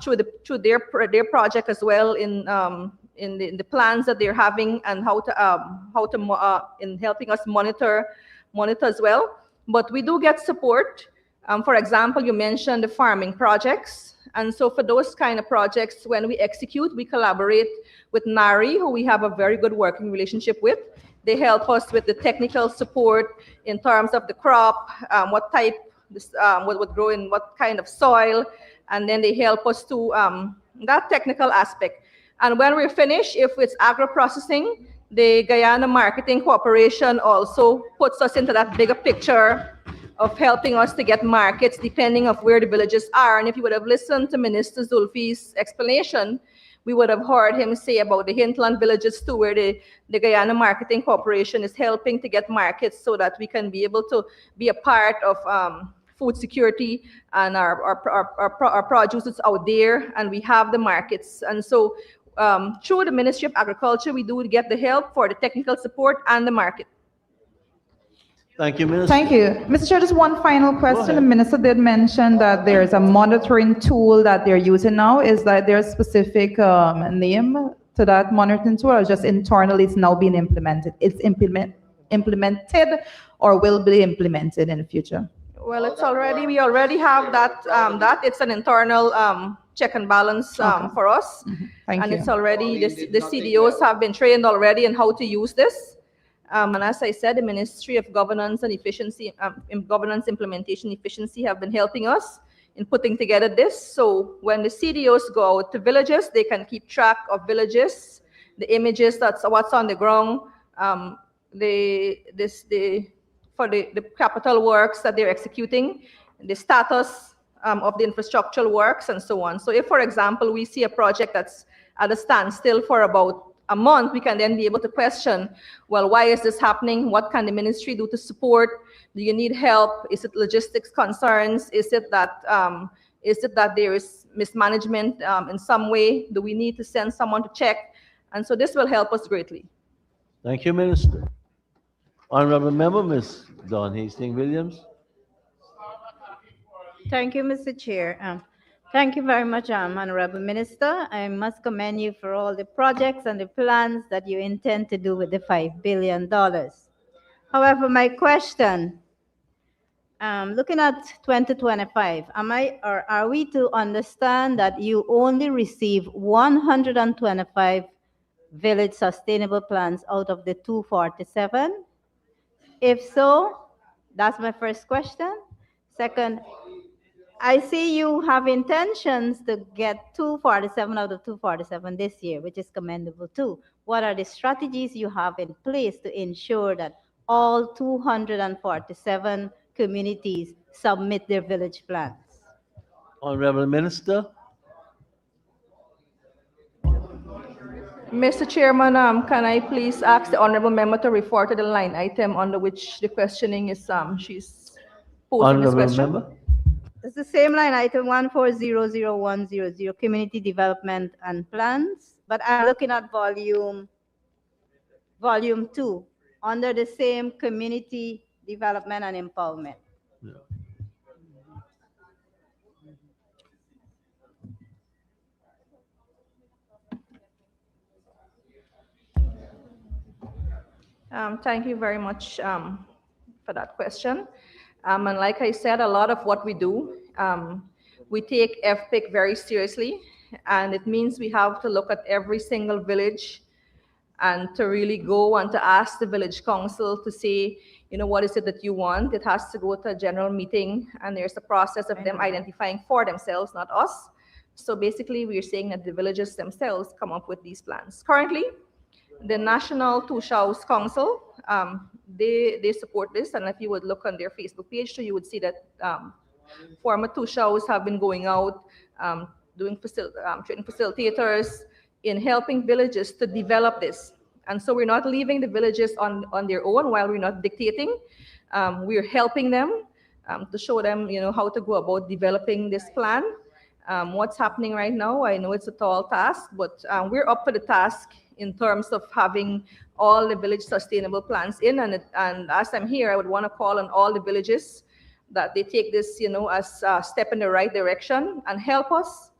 through their project as well in the plans that they're having and in helping us monitor as well. But we do get support. For example, you mentioned the farming projects. And so for those kind of projects, when we execute, we collaborate with NARI, who we have a very good working relationship with. They help us with the technical support in terms of the crop, what type, what would grow in what kind of soil, and then they help us to that technical aspect. And when we're finished, if it's agro-processing, the Guyana Marketing Corporation also puts us into that bigger picture of helping us to get markets depending of where the villages are. And if you would have listened to Minister Zulfi's explanation, we would have heard him say about the hinterland villages too, where the Guyana Marketing Corporation is helping to get markets so that we can be able to be a part of food security and our produce is out there and we have the markets. And so through the Ministry of Agriculture, we do get the help for the technical support and the market. Thank you, Minister. Thank you. Mr. Chair, just one final question. ahead. The minister did mention that there's a monitoring tool that they're using now. Is that there a specific name to that monitoring tool, or just internally it's now being implemented? It's implemented or will be implemented in the future? Well, we already have that. It's an internal check and balance for us. Thank and you. it's already, the CDOs have been trained already on how to use this. And as I said, the Ministry of Governance and Efficiency, Governance Implementation Efficiency have been helping us in putting together this. So when the CDOs go out to villages, they can keep track of villages, the images, that's what's on the ground, for the capital works that they're executing, the status of the infrastructural works and so on. So if, for example, we see a project that's at a standstill for about a month, we can then be able to question, well, why is this happening? What can the ministry do to support? Do you need help? Is it logistics concerns? Is it that there is mismanagement in some way? Do we need to send someone to check? And so this will help us greatly. Thank you, Minister. Honorable Member, Ms. Dawn Hastings-Williams. Thank you, Mr. Chair. Thank you very much, Honorable Minister. I must commend you for all the projects and the plans that you intend to do with the $5 billion. However, my question, looking at 2025, are we to understand that you only receive 125 village sustainable plans out of the 247? If so, that's my first question. Second, I see you have intentions to get 247 out of 247 this year, which is commendable too. What are the strategies you have in place to ensure that all 247 communities submit their village plans? Honorable Minister. Mr. Chairman, can I please ask the honorable member to refer to the line item under which the questioning is, she's posing this Honorable question? Member. It's the same line item 1400100, community development and plans, but I'm looking at volume 2 under the same community development and empowerment. Thank you very much for that question. And like I said, a lot of what we do, we take FPIC very seriously, and it means we have to look at every single village and to really go and to ask the village council to say, what is it that you want? It has to go to a general meeting, and there's a process of them identifying for themselves, not us. So basically, we're saying that the villages themselves come up with these plans. Currently, the National Tushaus Council, they support this, and if you would look on their Facebook page, so you would see that former Tushaus have been going out, training facilitators in helping villages to develop this. And so we're not leaving the villages on their own while we're not dictating. We're helping them to show them, how to go about developing this plan. What's happening right now, I know it's a tall task, but we're up for the task in terms of having all the village sustainable plans in. And as I'm here, I would want to call on all the villages that they take this, as a step in the right direction and help us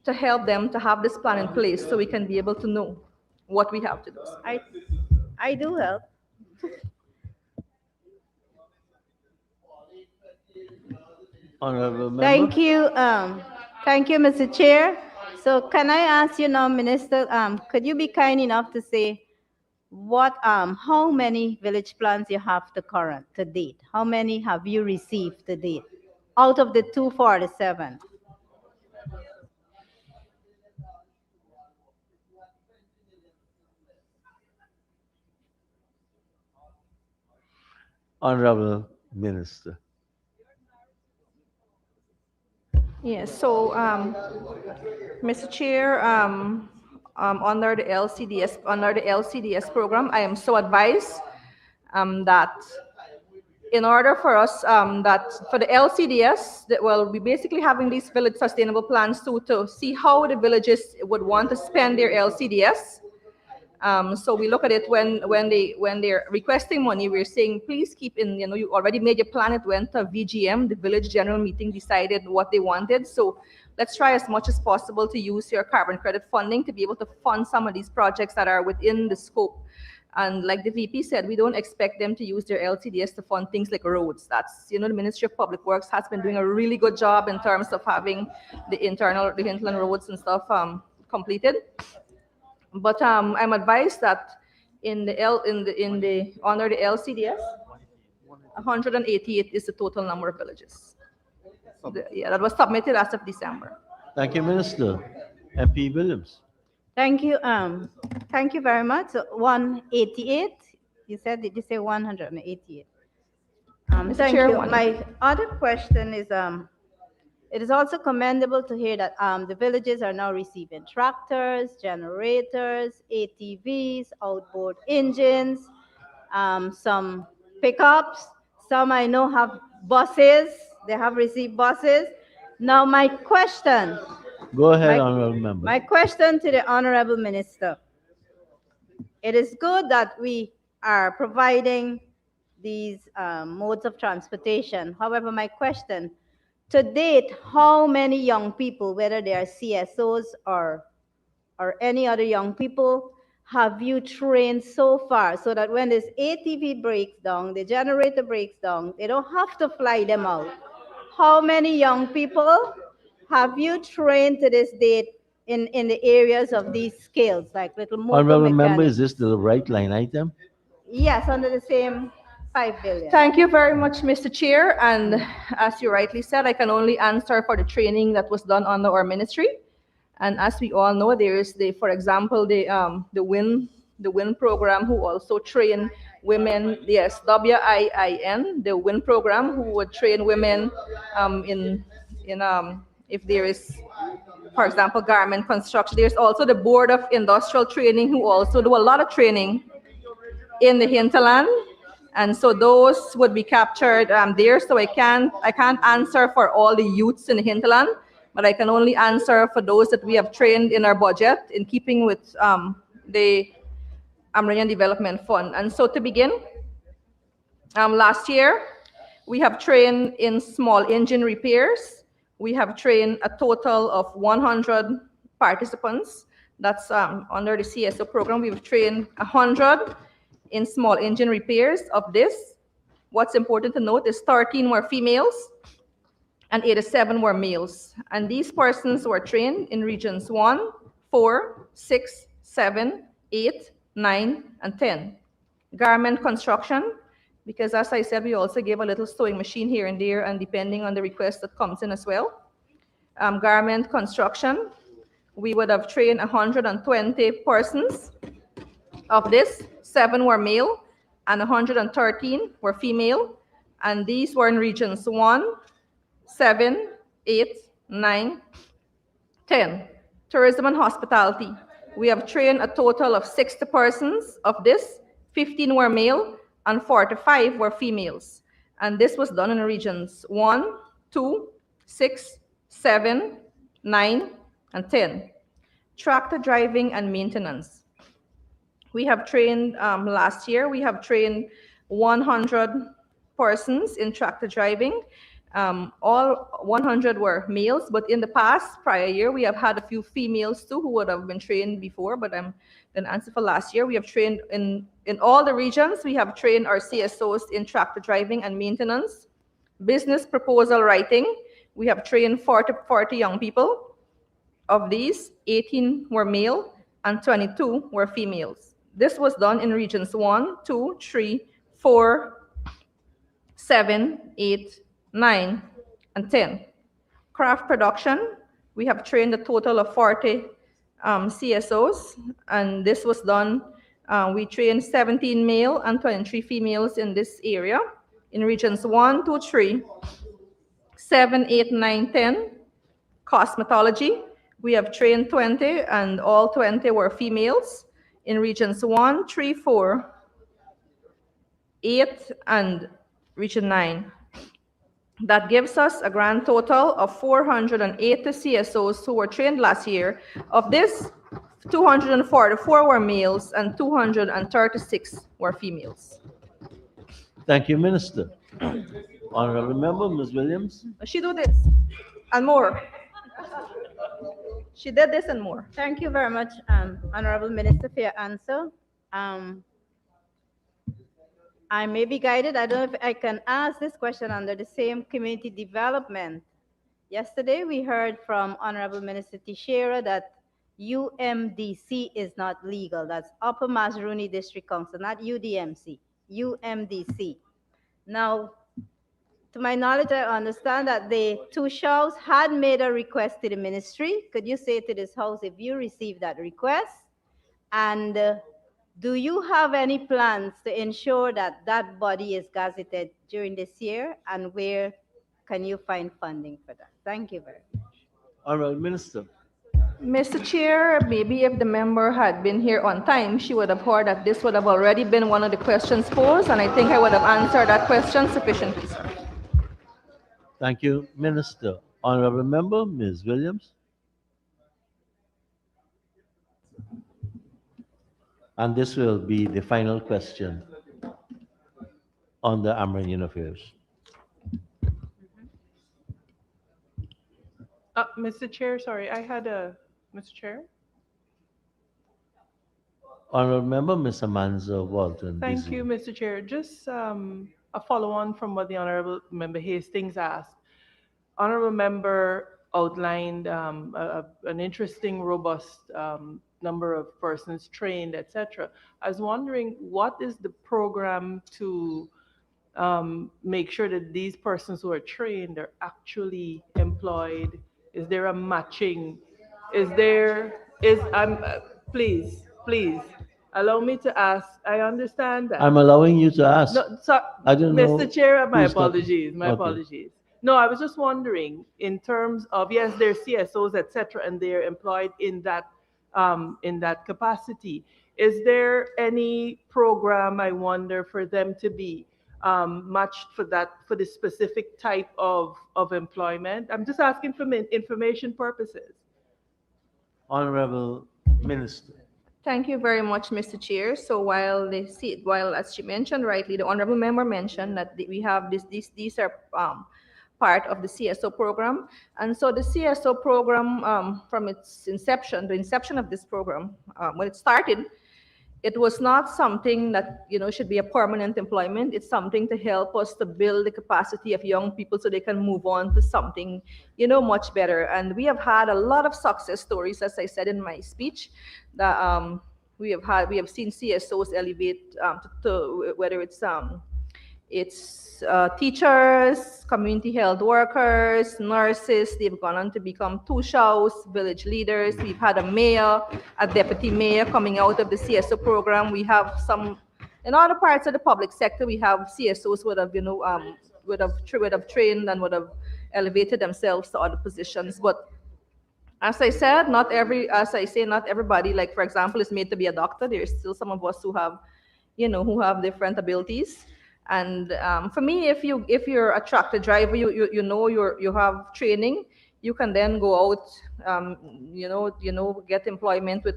to help them to have this plan in place so we can be able to know what we have to do. I do help. Honorable member. Thank you, Mr. Chair. So can I ask you now, Minister, could you be kind enough to say how many village plans you have to date? How many have you received to date out of the 247? Honorable Minister. Yes, so, Mr. Chair, under the LCDS program, I am so advised that in order for us, that for the LCDS, that we'll be basically having these village sustainable plans to see how the villages would want to spend their LCDS. So we look at it when they're requesting money, we're saying, please keep in, you already made your plan, it went to VGM, the village general meeting decided what they wanted. So let's try as much as possible to use your carbon credit funding to be able to fund some of these projects that are within the scope. And like the VP said, we don't expect them to use their LCDS to fund things like roads. That's, the Ministry of Public Works has been doing a really good job in terms of having the hinterland roads and stuff completed. But I'm advised that under the LCDS, 188 is the total number of villages. That was submitted as of December. Thank you, Minister. MP Williams. Thank you. Thank you very much. So 188. Did you say 188? Thank Chair, you. My other question is, it is also commendable to hear that the villages are now receiving tractors, generators, ATVs, outboard engines, some pickups. Some I know have buses. They have received buses. Now my question. Go ahead, Honorable Member. My question to the Honorable Minister. It is good that we are providing these modes of transportation. However, my question, to date, how many young people, whether they are CSOs or any other young people, have you trained so far so that when this ATV breaks down, the generator breaks down, they don't have to fly them out? How many young people have you trained to this date in the areas of these skills, like little motor Honorable Member, mechanics? is this the right line item? Yes, under the same 5 billion. Thank you very much, Mr. Chair. And as you rightly said, I can only answer for the training that was done under our ministry. And as we all know, there is for example, the WIN program, who also train women. Yes, WIIN, the WIN program, who would train women if there is, for example, garment construction. There's also the Board of Industrial Training, who also do a lot of training in the hinterland. And so those would be captured there. So I can't answer for all the youths in the hinterland, but I can only answer for those that we have trained in our budget in keeping with the Amazonian Development Fund. And so to begin, last year, we have trained in small engine repairs. We have trained a total of 100 participants. That's under the CSO program. We've trained 100 in small engine repairs. Of this, what's important to note is 13 were females and 87 were males. And these persons were trained in regions 1, 4, 6, 7, 8, 9, and 10. Garment construction, because as I said, we also gave a little sewing machine here and there, and depending on the request that comes in as well. Garment construction, we would have trained 120 persons. Of this, 7 were male and 113 were female. And these were in regions 1, 7, 8, 9, 10. Tourism and hospitality. We have trained a total of 60 persons. Of this, 15 were male and 45 were females. And this was done in regions 1, 2, 6, 7, 9, and 10. Tractor driving and maintenance. We have trained, last year, we have trained 100 persons in tractor driving. All 100 were males, but in the past, prior year, we have had a few females too who would have been trained before, but I'm going to answer for last year. We have trained in all the regions, we have trained our CSOs in tractor driving and maintenance. Business proposal writing, we have trained 40 young people. Of these, 18 were male and 22 were females. This was done in regions 1, 2, 3, 4, 7, 8, 9, and 10. Craft production, we have trained a total of 40 CSOs, and this was done, we trained 17 male and 23 females in this area. In regions 1, 2, 3, 7, 8, 9, 10. Cosmetology, we have trained 20, and all 20 were females. In regions 1, 3, 4, 8, and region 9. That gives us a grand total of 480 CSOs who were trained last year. Of this, 244 were males and 236 were females. Thank you, Minister. Honorable Member, Ms. Williams. She did this and more. She did this and more. Thank you very much, Honorable Minister, for your answer. I may be guided. I don't know if I can ask this question under the same community development. Yesterday, we heard from Honorable Minister Teixeira that UMDC is not legal. That's Upper Mazaruni District Council, not UDMC, UMDC. Now, to my knowledge, I understand that the two shows had made a request to the ministry. Could you say to this house if you received that request? And do you have any plans to ensure that that body is gazetted during this year? And where can you find funding for that? Thank you very much. Honorable Minister. Mr. Chair, maybe if the member had been here on time, she would have heard that this would have already been one of the questions posed, and I think I would have answered that question sufficiently, sir. Thank you, Minister. Honorable Member, Ms. Williams. And this will be the final question on the Amerindian affairs. Mr. Chair, sorry, I had a, Mr. Chair? Honorable Member, Ms. Amanza Walton. Thank you, Mr. Chair. Just a follow-on from what the Honorable Member Hastings asked. Honorable Member outlined an interesting, robust number of persons trained, etc. I was wondering, what is the program to make sure that these persons who are trained are actually employed? Is there a matching? Please, allow me to ask. I understand that. I'm allowing you to ask. No, so, I don't know. Mr. Chair, my who's talking. apologies, my Okay. apologies. No, I was just wondering, in terms of, yes, they're CSOs, et cetera, and they're employed in that capacity. Is there any program, I wonder, for them to be matched for the specific type of employment? I'm just asking for information purposes. Honorable Minister. Thank you very much, Mr. Chair. So while as she mentioned rightly, the honorable member mentioned that we have these are part of the CSO program, and so the CSO program from its inception, the inception of this program, when it started, it was not something that should be a permanent employment. It's something to help us to build the capacity of young people so they can move on to something much better. And we have had a lot of success stories, as I said in my speech, that we have seen CSOs elevate to whether it's teachers, community health workers, nurses. They've gone on to become two-shows, village leaders. We've had a mayor, a deputy mayor coming out of the CSO program. We have some, in other parts of the public sector, we have CSOs would have trained and would have elevated themselves to other positions. But as I said, not everybody, like for example, is made to be a doctor. There's still some of us who have different abilities. And for me, if you're a tractor driver, you know you have training, you can then go out, get employment with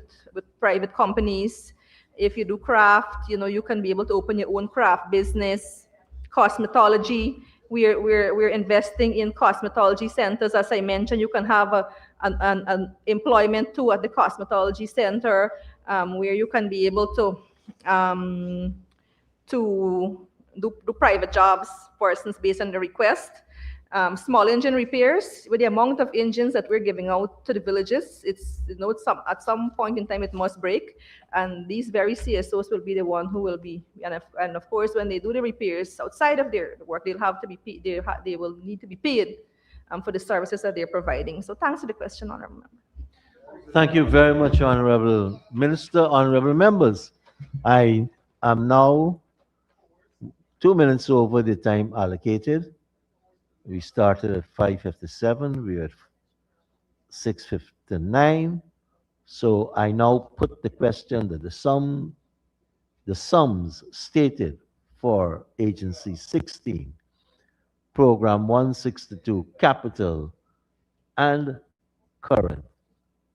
private companies. If you do craft, you can be able to open your own craft business. Cosmetology, we're investing in cosmetology centers. As I mentioned, you can have an employment too at the cosmetology center, where you can be able um, to do private jobs, persons based on the request. Small engine repairs, with the amount of engines that we're giving out to the villages, at some point in time it must break, and these very CSOs will be the one who will be, and of course when they do the repairs outside of their work, they'll have to be paid, they will need to be paid for the services that they're providing. So thanks for the question, Honorable Member. Thank you very much, Honorable Minister. Honorable members, I am now 2 minutes over the time allocated. We started at 5:57. We're at 6:59. So I now put the question that the sums stated for Agency 16, Program 162, Capital and Current,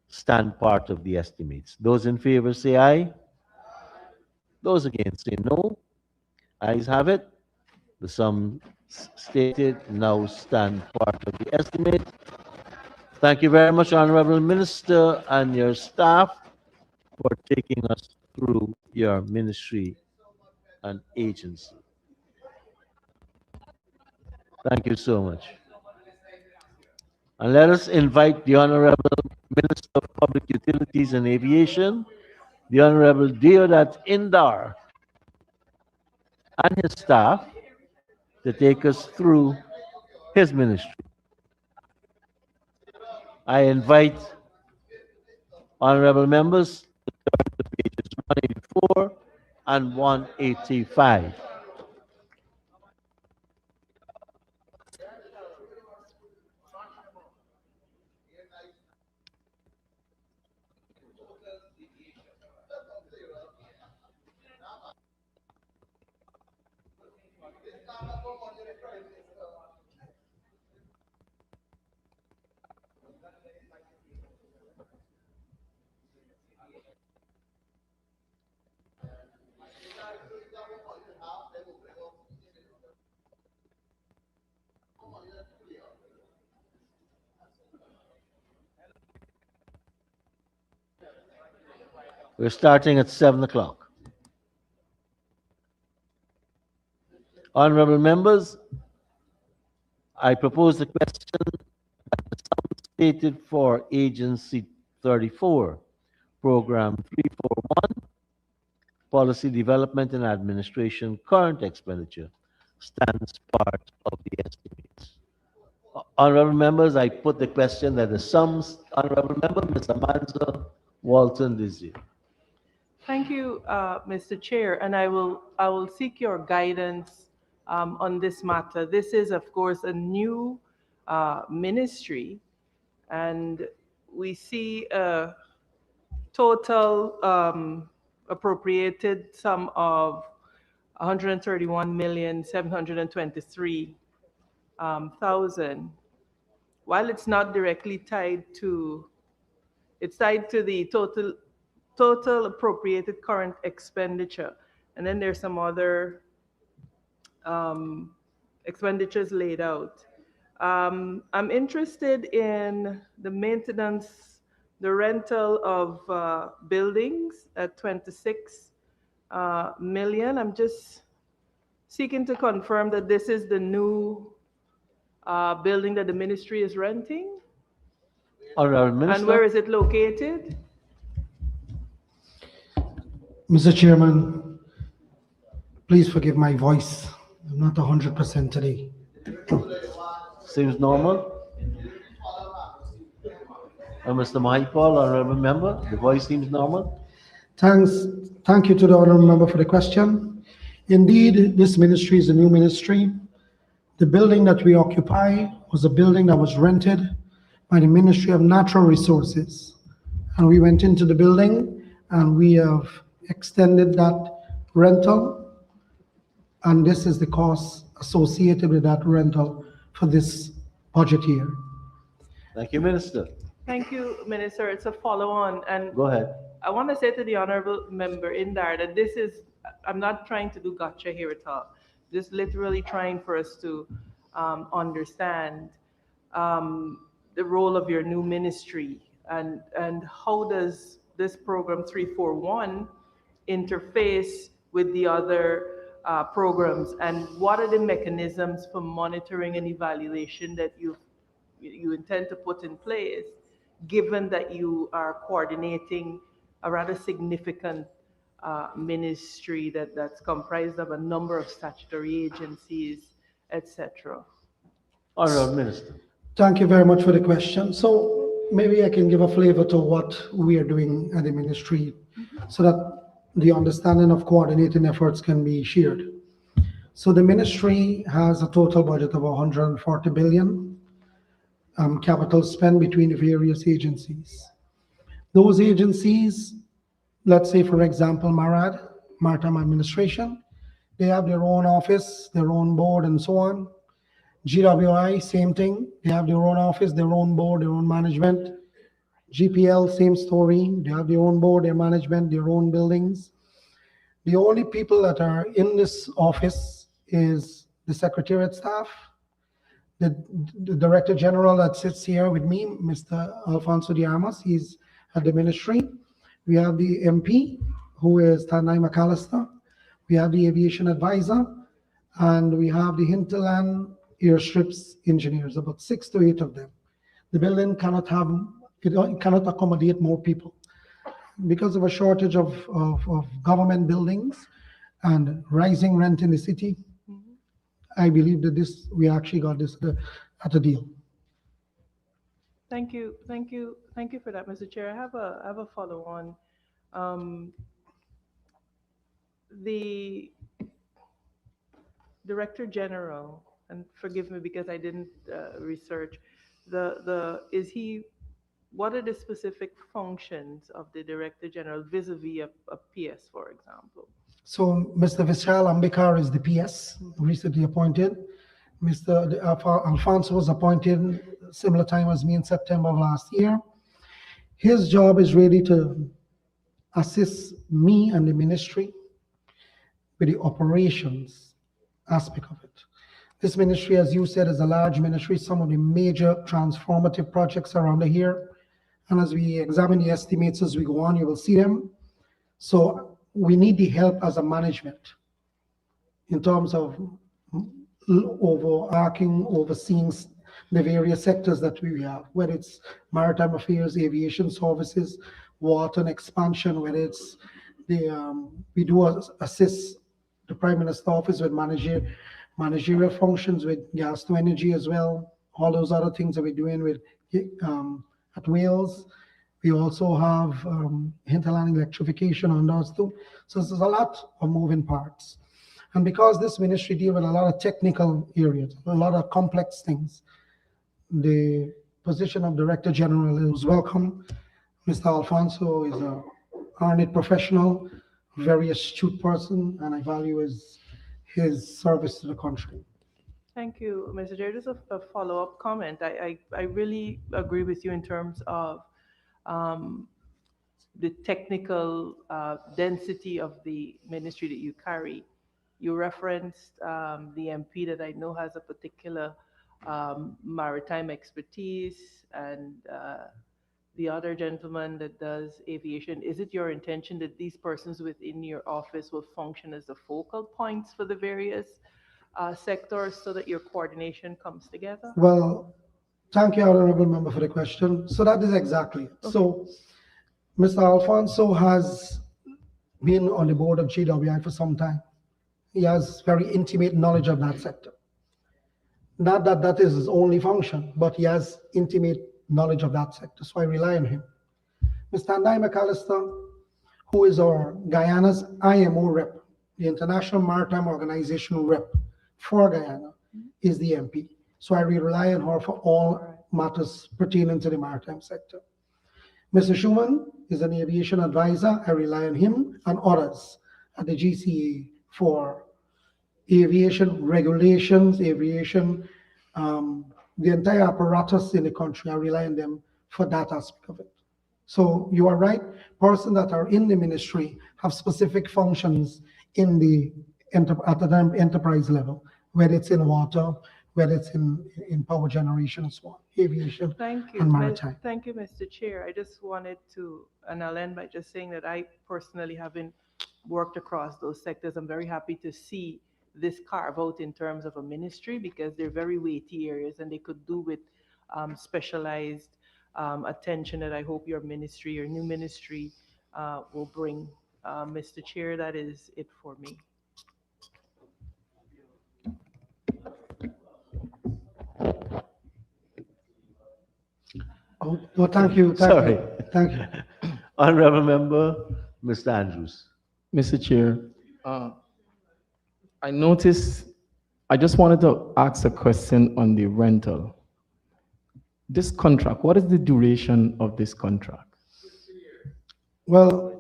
stand part of the estimates. Those in favor say aye. Those against say no. Ayes have it. The sum stated now stand part of the estimate. Thank you very much, Honorable Minister and your staff, for taking us through your ministry and agency. Thank you so much. And let us invite the Honorable Minister of Public Utilities and Aviation, the Honorable Deodat Indar, and his staff to take us through his ministry. I invite honorable members to turn to pages 184 and 185. We're starting at 7 o'clock. Honorable members, I propose the question that the sum stated for Agency 34, Program 341, Policy Development and Administration, current expenditure, stands part of the estimates. Honorable members, I put the question that the sums, Honorable Member, Mr. Manzo Walton Lizzie. Thank you, Mr. Chair, and I will seek your guidance on this matter. This is, of course, a new ministry, and we see a total appropriated sum of 131,723,000. While it's not directly tied to, it's tied to the total appropriated current expenditure. And then there's some other expenditures laid out. I'm interested in the maintenance, the rental of buildings at 26 million. I'm just seeking to confirm that this is the new building that the ministry is renting. Honorable Minister. And where is it located? Mr. Chairman, please forgive my voice. I'm not 100% today. Seems normal. Mr. Mahipal, Honorable Member, the voice seems normal. Thank you to the honorable member for the question. Indeed, this ministry is a new ministry. The building that we occupy was a building that was rented by the Ministry of Natural Resources. And we went into the building and we have extended that rental And this is the cost associated with that rental for this budget year. Thank you, Minister. Thank you, Minister. It's a follow-on, and Go ahead. I want to say to the honorable member in there that this is, I'm not trying to do gotcha here at all. Just literally trying for us to understand the role of your new ministry and how does this program 341 interface with the other programs, and what are the mechanisms for monitoring and evaluation that you intend to put in place, given that you are coordinating a rather significant ministry that's comprised of a number of statutory agencies, etc. Honorable Minister. Thank you very much for the question. So maybe I can give a flavor to what we are doing at the ministry so that the understanding of coordinating efforts can be shared. So the ministry has a total budget of 140 billion capital spend between the various agencies. Those agencies, let's say for example, MARAD, Maritime Administration, they have their own office, their own board and so on. GWI, same thing. They have their own office, their own board, their own management. GPL, same story. They have their own board, their management, their own buildings. The only people that are in this office is the secretariat staff, the director general that sits here with me, Mr. Alfonso de Armas, he's at the ministry. We have the MP, who is Tanai McAllister. We have the aviation advisor, and we have the hinterland airstrips engineers, about 6 to 8 of them. The building cannot accommodate more people. Because of a shortage of government buildings and rising rent in the city, I believe that we actually got this at a deal. Thank you for that, Mr. Chair. I have a follow-on. The Director General, and forgive me because I didn't research, what are the specific functions of the Director General vis-a-vis a PS, for example? So Mr. Vishal Ambikar is the PS, recently appointed. Mr. Alfonso was appointed similar time as me in September of last year. His job is really to assist me and the ministry with the operations aspect of it. This ministry, as you said, is a large ministry. Some of the major transformative projects are under here. And as we examine the estimates as we go on, you will see them. So we need the help as a management in terms of overseeing the various sectors that we have, whether it's maritime affairs, aviation services, water and expansion, whether it's we do assist the Prime Minister's office with managerial functions with gas to energy as well, all those other things that we're doing with at Wales. We also have hinterland electrification on those too. So there's a lot of moving parts. And because this ministry deals with a lot of technical areas, a lot of complex things, the position of Director General is welcome. Mr. Alfonso is a earned professional, very astute person, and I value his service to the country. Thank you, Mr. Chair. Just a follow-up comment. I really agree with you in terms of the technical density of the ministry that you carry. You referenced the MP that I know has a particular maritime expertise, and the other gentleman that does aviation. Is it your intention that these persons within your office will function as the focal points for the various sectors so that your coordination comes together? Well, thank you, Honorable Member, for the question. So that is exactly it. Okay. So Mr. Alfonso has been on the board of GWI for some time. He has very intimate knowledge of that sector. Not that that is his only function, but he has intimate knowledge of that sector, so I rely on him. Mr. Andai McAllister, who is our Guyana's IMO rep, the International Maritime Organization rep for Guyana, is the MP. So I rely on her for all matters pertaining to the maritime sector. Mr. Schumann is an aviation advisor. I rely on him and others at the GCA for aviation regulations, the entire apparatus in the country, I rely on them for that aspect of it. So you are right, persons that are in the ministry have specific functions in the at the enterprise level, whether it's in water, whether it's in power generation and so on, aviation Thank you. and maritime. Thank you, Mr. Chair. I just wanted to, and I'll end by just saying that I personally haven't worked across those sectors. I'm very happy to see this carve out in terms of a ministry because they're very weighty areas and they could do with specialized attention that I hope your ministry, your new ministry, will bring. Mr. Chair, that is it for me. Oh, well, thank you. Sorry. Thank you. Honorable Member, Mr. Andrews. Mr. Chair, I noticed, I just wanted to ask a question on the rental. This contract, what is the duration of this contract? Well,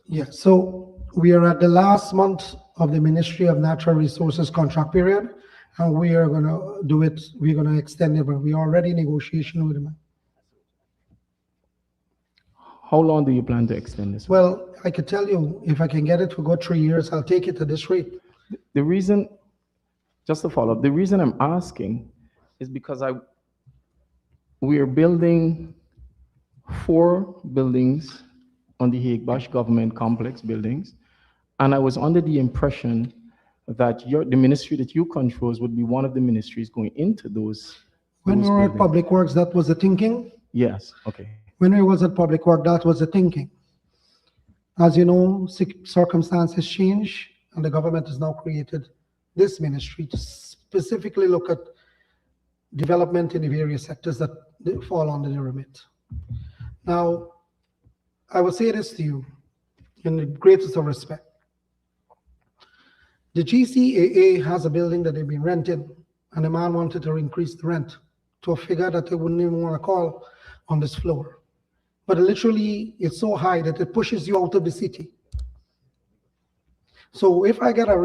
yeah, so we are at the last month of the Ministry of Natural Resources contract period, and we are gonna do it, we're gonna extend it, but we are already in negotiation with them. How long do you plan to extend this? Well, I could tell you, if I can get it to go 3 years, I'll take it at this rate. The reason, just to follow up, the reason I'm asking is because we are building 4 buildings on the Hague-Bosch Government Complex buildings, and I was under the impression that the ministry that you control would be one of the ministries going into those. When we were at buildings. Public Works, that was the thinking. Yes, okay. When we was at Public Work, that was the thinking. As you know, circumstances change, and the government has now created this ministry to specifically look at development in the various sectors that fall under the remit. Now, I will say this to you in the greatest of respect. The GCAA has a building that they've been renting, and the man wanted to increase the rent to a figure that they wouldn't even want to call on this floor. But literally, it's so high that it pushes you out of the city. So if I get a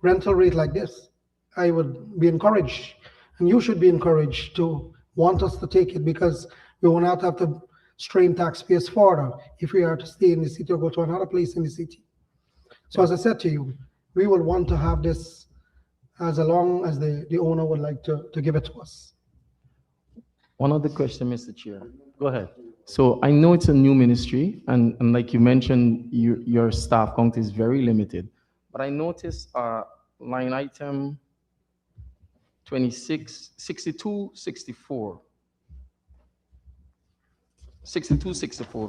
rental rate like this, I would be encouraged, and you should be encouraged to want us to take it because we will not have to strain taxpayers further if we are to stay in the city or go to another place in the city. So as I said to you, we will want to have this as long as the owner would like to give it to us. One other question, Mr. Chair. Go ahead. So I know it's a new ministry, and like you mentioned, your staff count is very limited. But I noticed line item 6264,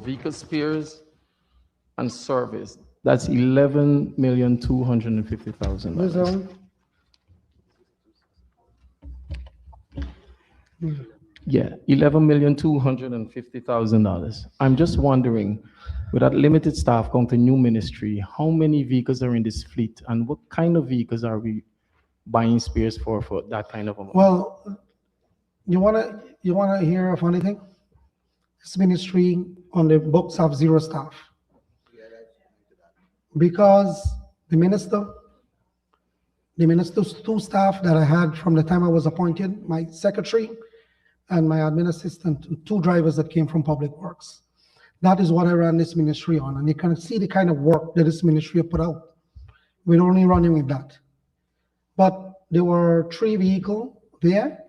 vehicle spares and service. That's 11,250,000. Where's that one? Yeah, $11,250,000. I'm just wondering, with that limited staff count, a new ministry, how many vehicles are in this fleet, and what kind of vehicles are we buying spares for that kind of amount? Well, you wanna hear a funny thing? This ministry on the books have 0 staff. Because the minister's 2 staff that I had from the time I was appointed, my secretary and my admin assistant, 2 drivers that came from Public Works. That is what I ran this ministry on, and you can see the kind of work that this ministry put out. We're only running with that. But there were 3 vehicles there,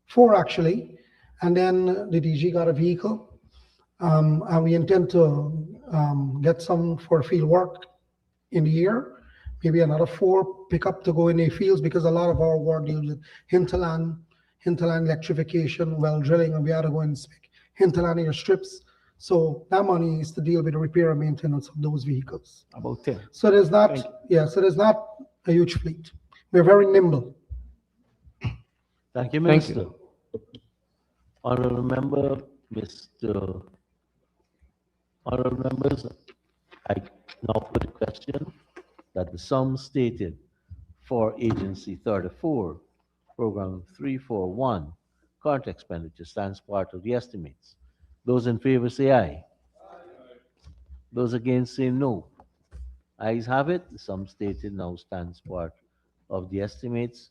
4 actually, and then the DG got a vehicle, and we intend to get some for field work in the year, maybe another 4 pickup to go in the fields, because a lot of our work deals with hinterland electrification, well drilling, and we had to go and inspect hinterland airstrips. So that money is to deal with the repair and maintenance of those vehicles. About 10. So there's not, so there's not a huge fleet. We're very nimble. Thank you, Thank Minister. Honorable Member, Honorable Members, I now put the question that the sum stated for Agency 34, Program 341, current expenditure stands part of the estimates. Those in favor say aye. Those against say no. Ayes have it. The sum stated now stands part of the estimates.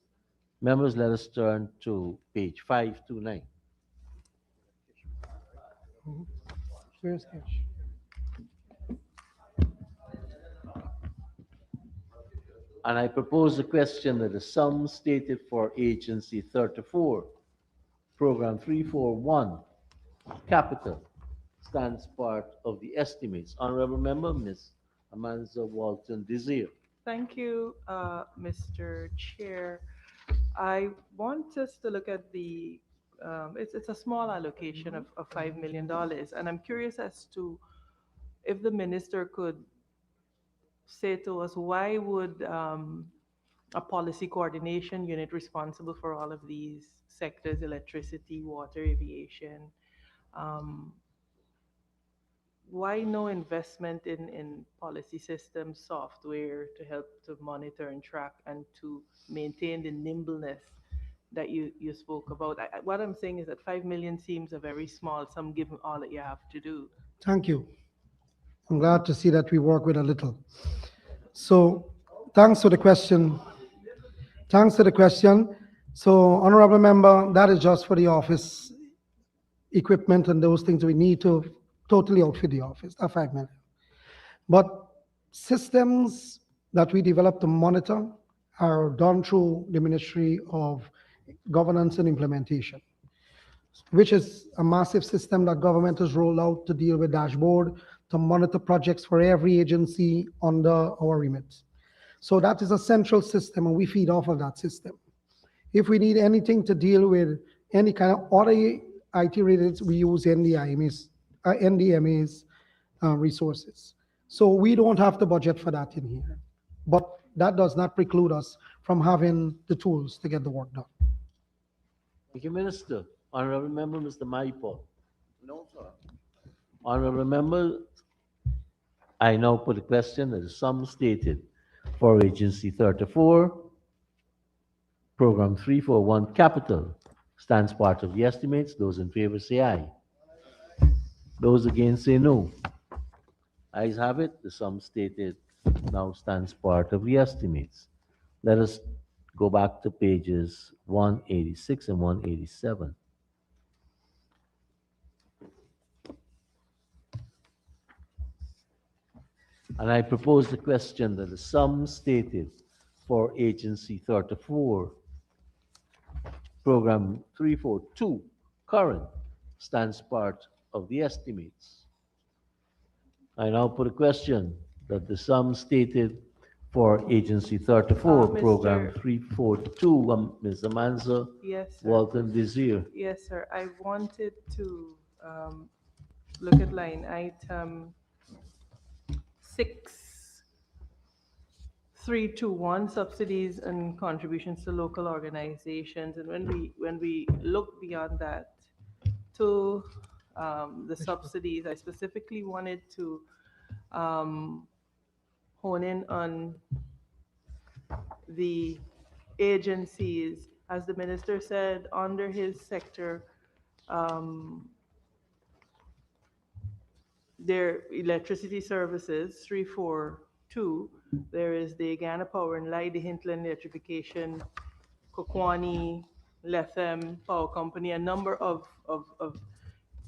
Members, let us turn to page 529. Where's cash? And I propose the question that the sum stated for Agency 34, Program 341, Capital, stands part of the estimates. Honorable Member, Ms. Amanza Walton Desir. Thank you, Mr. Chair. I want us to look at it's a small allocation of $5 million. And I'm curious as to if the minister could say to us, why would a policy coordination unit responsible for all of these sectors, electricity, water, aviation, um, why no investment in policy systems, software to help to monitor and track and to maintain the nimbleness that you spoke about? What I'm saying is that 5 million seems a very small sum given all that you have to do. Thank you. I'm glad to see that we work with a little. So, thanks for the question. Thanks for the question. So, Honorable Member, that is just for the office equipment and those things we need to totally outfit the office, that 5 million. But systems that we develop to monitor are done through the Ministry of Governance and Implementation, which is a massive system that government has rolled out to deal with dashboard, to monitor projects for every agency under our remit. So that is a central system, and we feed off of that system. If we need anything to deal with any kind of other IT related, we use NDMA's resources. So we don't have to budget for that in here. But that does not preclude us from having the tools to get the work done. Thank you, Minister. Honorable Member, Mr. Maipo. No, sir. Honorable Member, I now put a question that the sum stated for Agency 34, Program 341 Capital, stands part of the estimates. Those in favor say aye. Those against say no. Ayes have it. The sum stated now stands part of the estimates. Let us go back to pages 186 and 187. And I propose the question that the sum stated for Agency 34, Program 342, current, stands part of the estimates. I now put a question that the sum stated for Agency 34, Program Mr. 342, Ms. Amanza Yes, sir. Walton Desir. Yes, sir. I wanted to look at line item 6321, subsidies and contributions to local organizations. And when we look beyond that to the subsidies, I specifically wanted to hone in on the agencies, as the minister said, under his sector, their electricity services, 342, there is the Ghana Power and Light, the Hintland Electrification, Kokwani, Lethem Power Company, a number of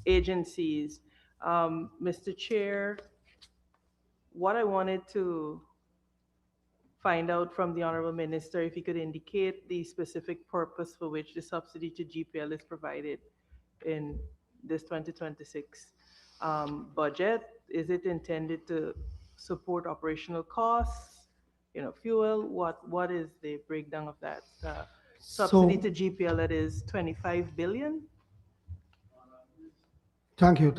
agencies. Mr. Chair, what I wanted to find out from the Honorable Minister, if he could indicate the specific purpose for which the subsidy to GPL is provided in this 2026 budget. Is it intended to support operational costs, fuel? What is the breakdown of that subsidy to GPL that is 25 billion? Thank you.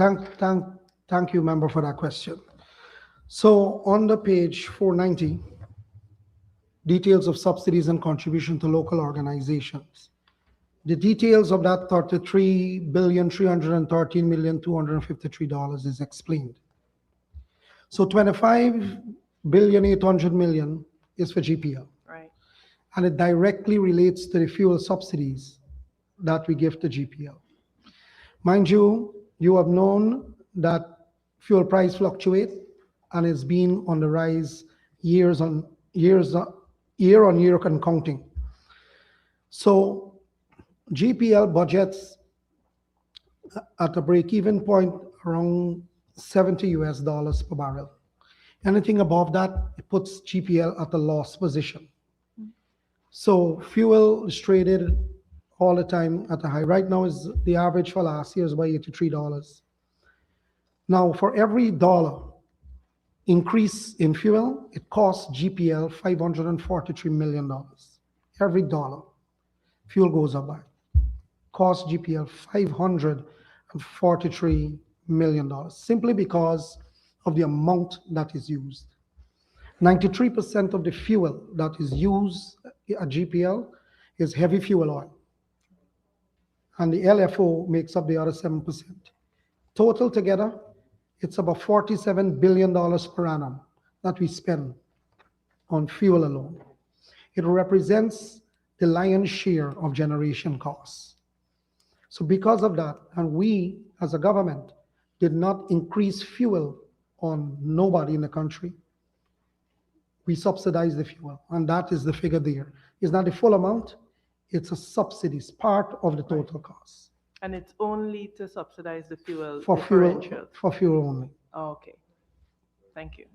Thank you, member, for that question. So on the page 490, details of subsidies and contribution to local organizations. The details of that $33,313,253 is explained. So 25,800,000,000 is for GPL. Right. And it directly relates to the fuel subsidies that we give to GPL. Mind you, you have known that fuel price fluctuate and it's been on the rise year on year and counting. So GPL budgets at a break-even point around $70 per barrel. Anything above that, it puts GPL at a loss position. So fuel is traded all the time at a high. Right now is the average for last year is about $83. Now for every dollar increase in fuel, it costs GPL $543 million. Every dollar fuel goes up by costs GPL $543 million simply because of the amount that is used. 93% of the fuel that is used at GPL is heavy fuel oil. And the LFO makes up the other 7%. Total together, it's about $47 billion per annum that we spend on fuel alone. It represents the lion's share of generation costs. So because of that, and we as a government did not increase fuel on nobody in the country, we subsidize the fuel, and that is the figure there. It's not the full amount, it's a subsidy, it's part of the total cost. And it's only to subsidize the fuel For fuel, differential? for fuel only. Oh, okay. Thank you.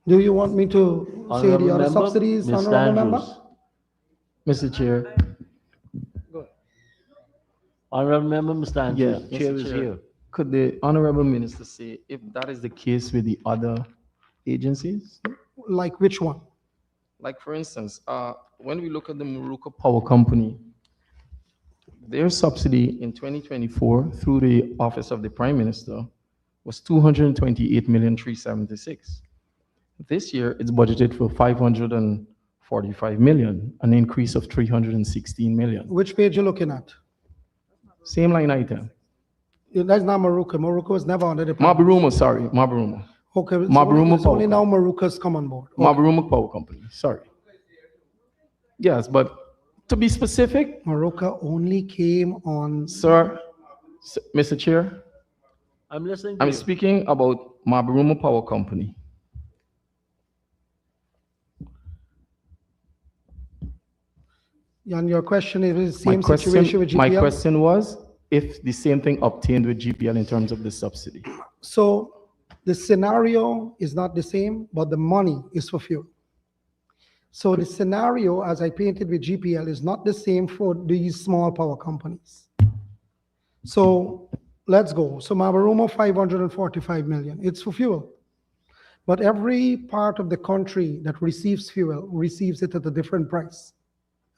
Do you want me to say Honorable the other member, subsidies, Mr. honorable member? Andrews. Mr. Chair, Honorable member, Mr. yeah, Andrews, chair Mr. is Chair, here. could the honorable minister say if that is the case with the other agencies? Like which one? Like for instance, when we look at the Morocco Power Company, their subsidy in 2024 through the Office of the Prime Minister was 228,376,000. This year, it's budgeted for 545 million, an increase of 316 million. Which page you looking at? Same line item. That's not Maruka. Maruka was never under the. Mabaruma, sorry, Mabaruma. Okay, it's Mabaruma it's only Power now Maruka's come on board. Okay. Mabaruma Power Company, sorry. Yes, but to be specific, Maruka only came on. sir, Mr. Chair, I'm listening to I'm you. speaking about Mabaruma Power Company. And your question is the My same situation with my GPL? question was if the same thing obtained with GPL in terms of the subsidy. So the scenario is not the same, but the money is for fuel. So the scenario, as I painted with GPL, is not the same for these small power companies. So let's go. So Mabaruma, 545 million, it's for fuel. But every part of the country that receives fuel receives it at a different price,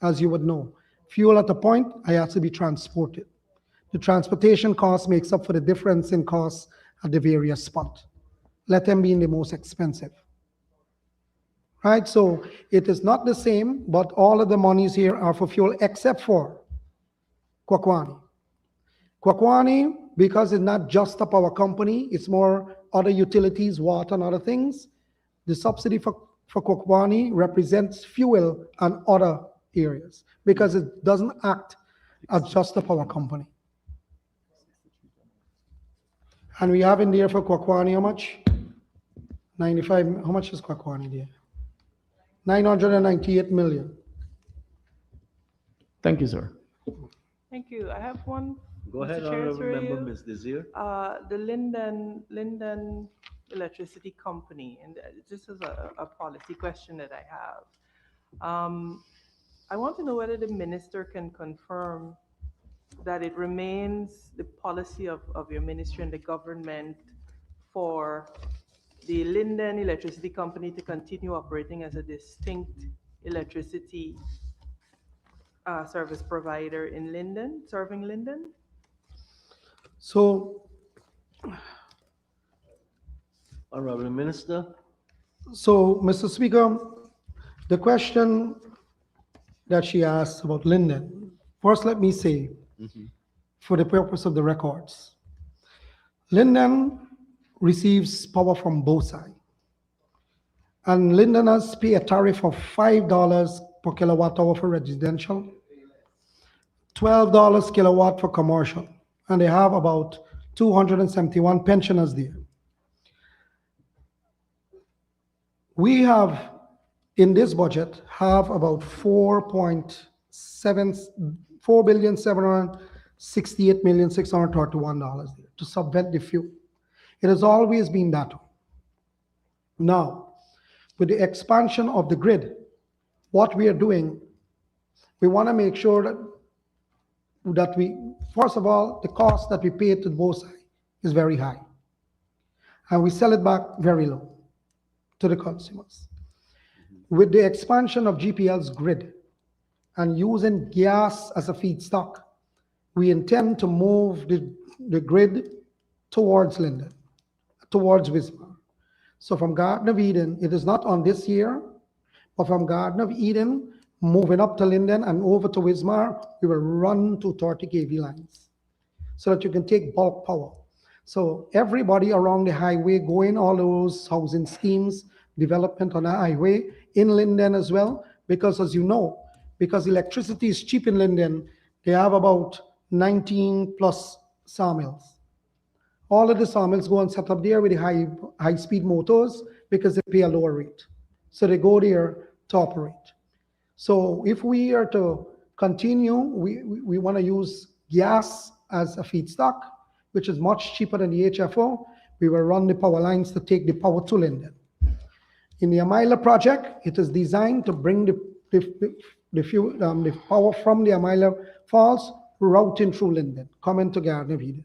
as you would know. Fuel at a point, I have to be transported. The transportation cost makes up for the difference in costs at the various spots. Let them be in the most expensive. Right, so it is not the same, but all of the monies here are for fuel except for Kwakwani. Kwakwani, because it's not just a power company, it's more other utilities, water and other things. The subsidy for Kwakwani represents fuel and other areas because it doesn't act as just a power company. And we have in there for Kwakwani how much? 95, how much is Kwakwani there? 998 million. Thank you, sir. Thank you. I have one. Go Mr. ahead, Chair, honorable through member, you. Ms. Desir. The Linden Electricity Company, and this is a policy question that I have. I want to know whether the minister can confirm that it remains the policy of your ministry and the government for the Linden Electricity Company to continue operating as a distinct electricity service provider in Linden, serving Linden? So, Honorable Minister. Mr. Speaker, the question that she asked about Linden, first let me say, for the purpose of the records, Linden receives power from both sides. And Londoners pay a tariff of $5 per kilowatt hour for residential, $12 kilowatt for commercial. And they have about 271 pensioners there. We have, in this budget, have about 4.768,631 dollars there to subvent the fuel. It has always been that way. Now, with the expansion of the grid, what we are doing, we want to make sure that we, first of all, the cost that we pay to both sides is very high. And we sell it back very low to the consumers. With the expansion of GPL's grid and using gas as a feedstock, we intend to move the grid towards Linden, towards Wismar. So from Garden of Eden, it is not on this year, but from Garden of Eden, moving up to Linden and over to Wismar, we will run 230 kV lines so that you can take bulk power. So everybody around the highway going all those housing schemes, development on the highway, in Linden as well, because as you know, because electricity is cheap in Linden, they have about 19 plus sawmills. All of the sawmills go and set up there with the high-speed motors because they pay a lower rate. So they go there to operate. So if we are to continue, we want to use gas as a feedstock, which is much cheaper than the HFO. We will run the power lines to take the power to Linden. In the Amila project, it is designed to bring the power from the Amila Falls routing through Linden, coming to Garden of Eden.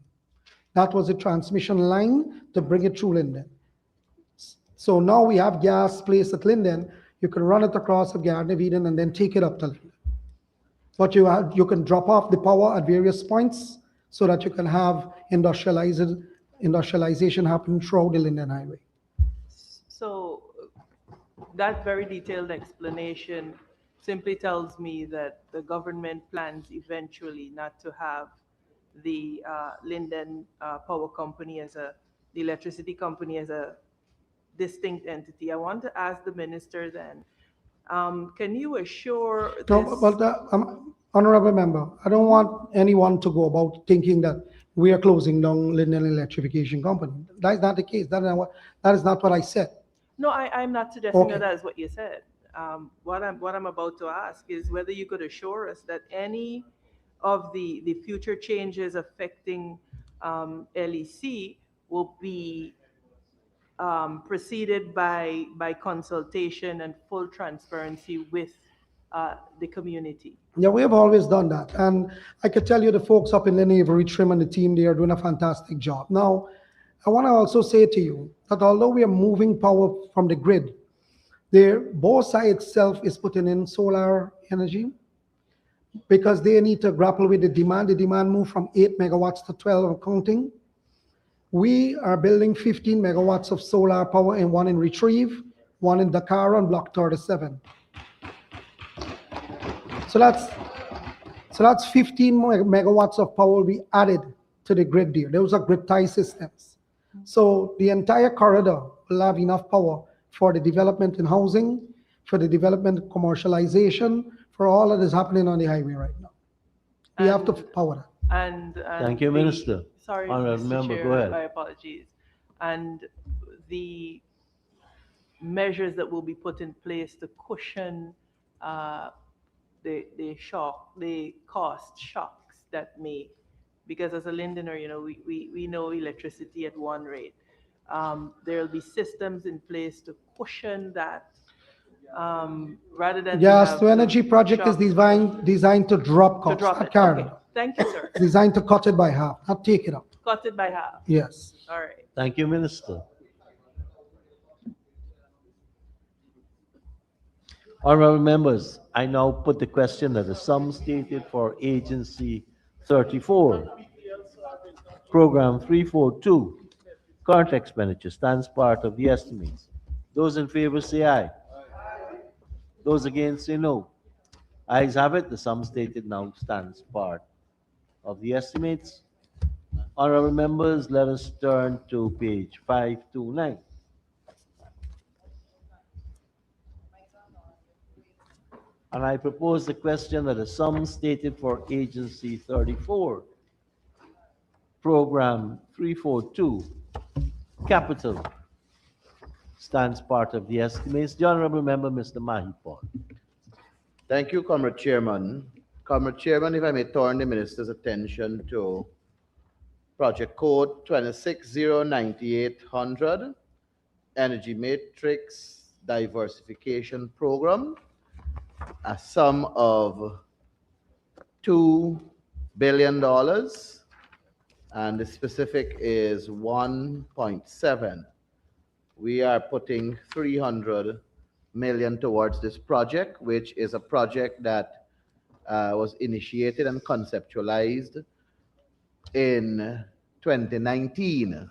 That was a transmission line to bring it through Linden. So now we have gas placed at Linden. You can run it across the Garden of Eden and then take it up to Linden. But you can drop off the power at various points so that you can have industrialization happen throughout the Linden Highway. So that very detailed explanation simply tells me that the government plans eventually not to have the Linden Power Company the electricity company as a distinct entity. I want to ask the minister then, can you assure No, this? but honorable member, I don't want anyone to go about thinking that we are closing down Linden Electrification Company. That is not the case. That is not what I said. No, I'm not suggesting Okay. that that is what you said. What I'm about to ask is whether you could assure us that any of the future changes affecting LEC will be preceded by consultation and full transparency with the community. Yeah, we have always done that. And I could tell you the folks up in Lenny Avery Trim and the team, they are doing a fantastic job. Now, I want to also say to you that although we are moving power from the grid, BOSA itself is putting in solar energy because they need to grapple with the demand. The demand moved from 8 megawatts to 12 and counting. We are building 15 megawatts of solar power, and one in Retrieve, one in Dakar on Block 37. So that's 15 megawatts of power will be added to the grid there. Those are grid tie systems. So the entire corridor will have enough power for the development in housing, for the development commercialization, for all that is happening on the highway right now. We have to power that. And Thank you, Minister. Sorry, Honourable Mr. member, Chair, go ahead. my apologies. And the measures that will be put in place to cushion the cost shocks that may, because as a Lindener, we know electricity at one rate. There will be systems in place to cushion that rather than Gas to energy project is shock designed to drop to costs, drop not it. carry. Okay, thank you, sir. Designed to cut it by half, not take it up. Cut it by half. Yes. All right. Thank you, Minister. Honorable members, I now put the question that the sum stated for Agency 34, Program 342, current expenditure stands part of the estimates. Those in favor say aye. Those against say no. Ayes have it, the sum stated now stands part of the estimates. Honorable members, let us turn to page 529. And I propose the question that the sum stated for Agency 34, Program 342, Capital, stands part of the estimates. The Honorable Member, Mr. Mahipon. Thank you, Comrade Chairman. Comrade Chairman, if I may turn the minister's attention to project code 2609800, Energy Matrix Diversification Program, a sum of $2 billion, and the specific is 1.7. We are putting 300 million towards this project, which is a project that was initiated and conceptualized in 2019,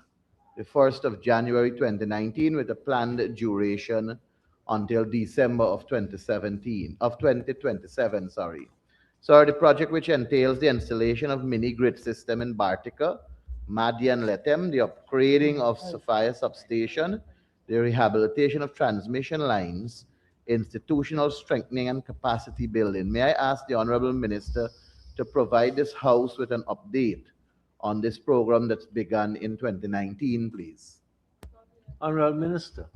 the 1st of January 2019, with a planned duration until December of 2027, sorry. So the project, which entails the installation of mini grid system in Bartica, Madi and Letem, the upgrading of Sophia substation, the rehabilitation of transmission lines, institutional strengthening and capacity building. May I ask the Honorable Minister to provide this House with an update on this program that's begun in 2019, please? Honorable Minister.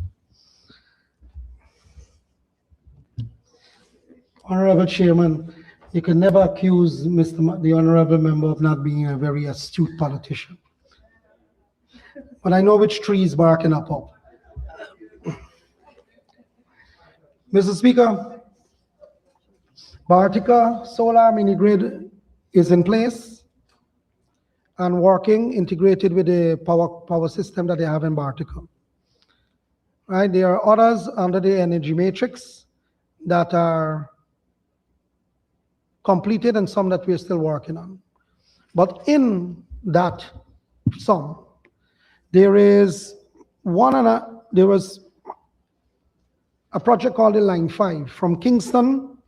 Honorable Chairman, you can never accuse the Honorable Member of not being a very astute politician. But I know which tree is barking up. Mr. Speaker, Bartica solar mini grid is in place and working, integrated with the power system that they have in Bartica. Right, there are others under the energy matrix that are completed and some that we're still working on. But in that sum, there was a project called the Line 5 from Kingston,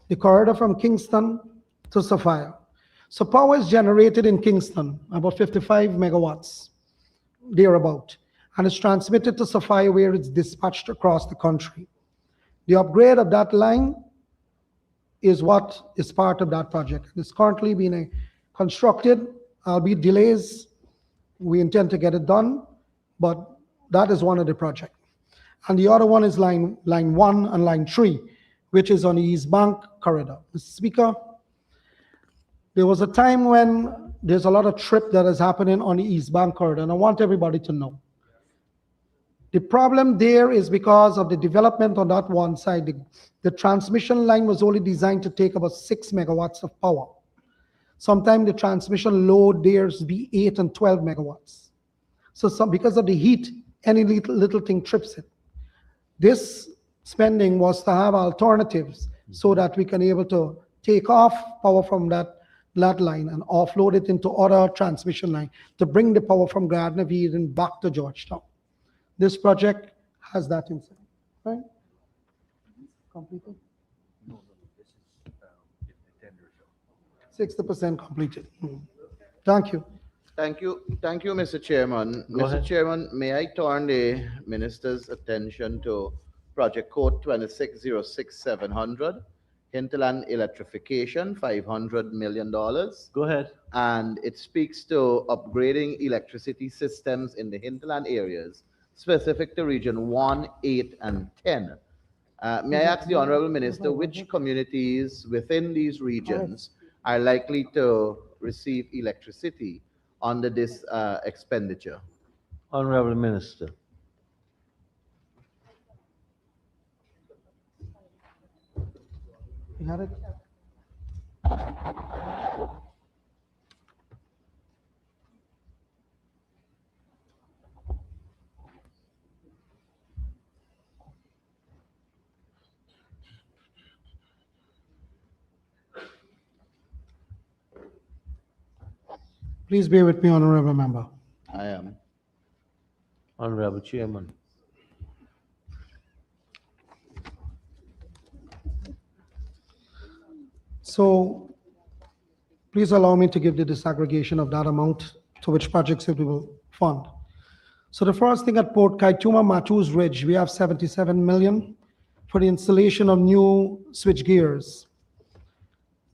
the corridor from Kingston to Sophia. So power is generated in Kingston, about 55 megawatts, thereabout, and it's transmitted to Sophia where it's dispatched across the country. The upgrade of that line is what is part of that project. It's currently being constructed, albeit delays. We intend to get it done, but that is one of the projects. And the other one is line 1 and line 3, which is on the East Bank corridor. Mr. Speaker, there was a time when there's a lot of trip that is happening on the East Bank corridor, and I want everybody to know. The problem there is because of the development on that one side. The transmission line was only designed to take about 6 megawatts of power. Sometimes the transmission load there be 8 and 12 megawatts. So because of the heat, any little thing trips it. This spending was to have alternatives so that we can able to take off power from that line and offload it into other transmission line to bring the power from Garden of Eden back to Georgetown. This project has that inside, right? Completed? No, this is the tender. 60% completed. Thank you. Thank you, Mr. Chairman. Go ahead. Mr. Chairman, may I turn the minister's attention to project code 2606700, hinterland electrification, $500 million. Go ahead. And it speaks to upgrading electricity systems in the hinterland areas, specific to region 1, 8, and 10. May I ask the Honorable Minister which communities within these regions are likely to receive electricity under this expenditure? Honorable Minister. You had it? Please bear with me, Honorable Member. I am. Honorable Chairman. So please allow me to give the disaggregation of that amount to which projects it will fund. So the first thing at Port Kaituma Matthews Ridge, we have 77 million for the installation of new switch gears.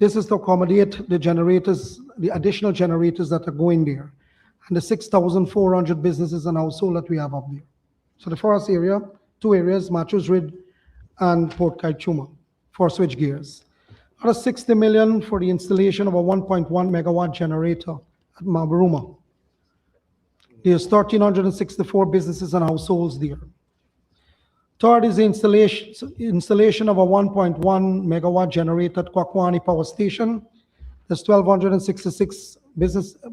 This is to accommodate the generators, the additional generators that are going there. and the 6,400 businesses and households that we have up there. So the first area, two areas, Matthews Ridge and Port Kaituma for switch gears. Another 60 million for the installation of a 1.1 megawatt generator at Mabaruma. There's 1,364 businesses and households there. Third is the installation of a 1.1 megawatt generator at Kwakwani Power Station. There's 1,266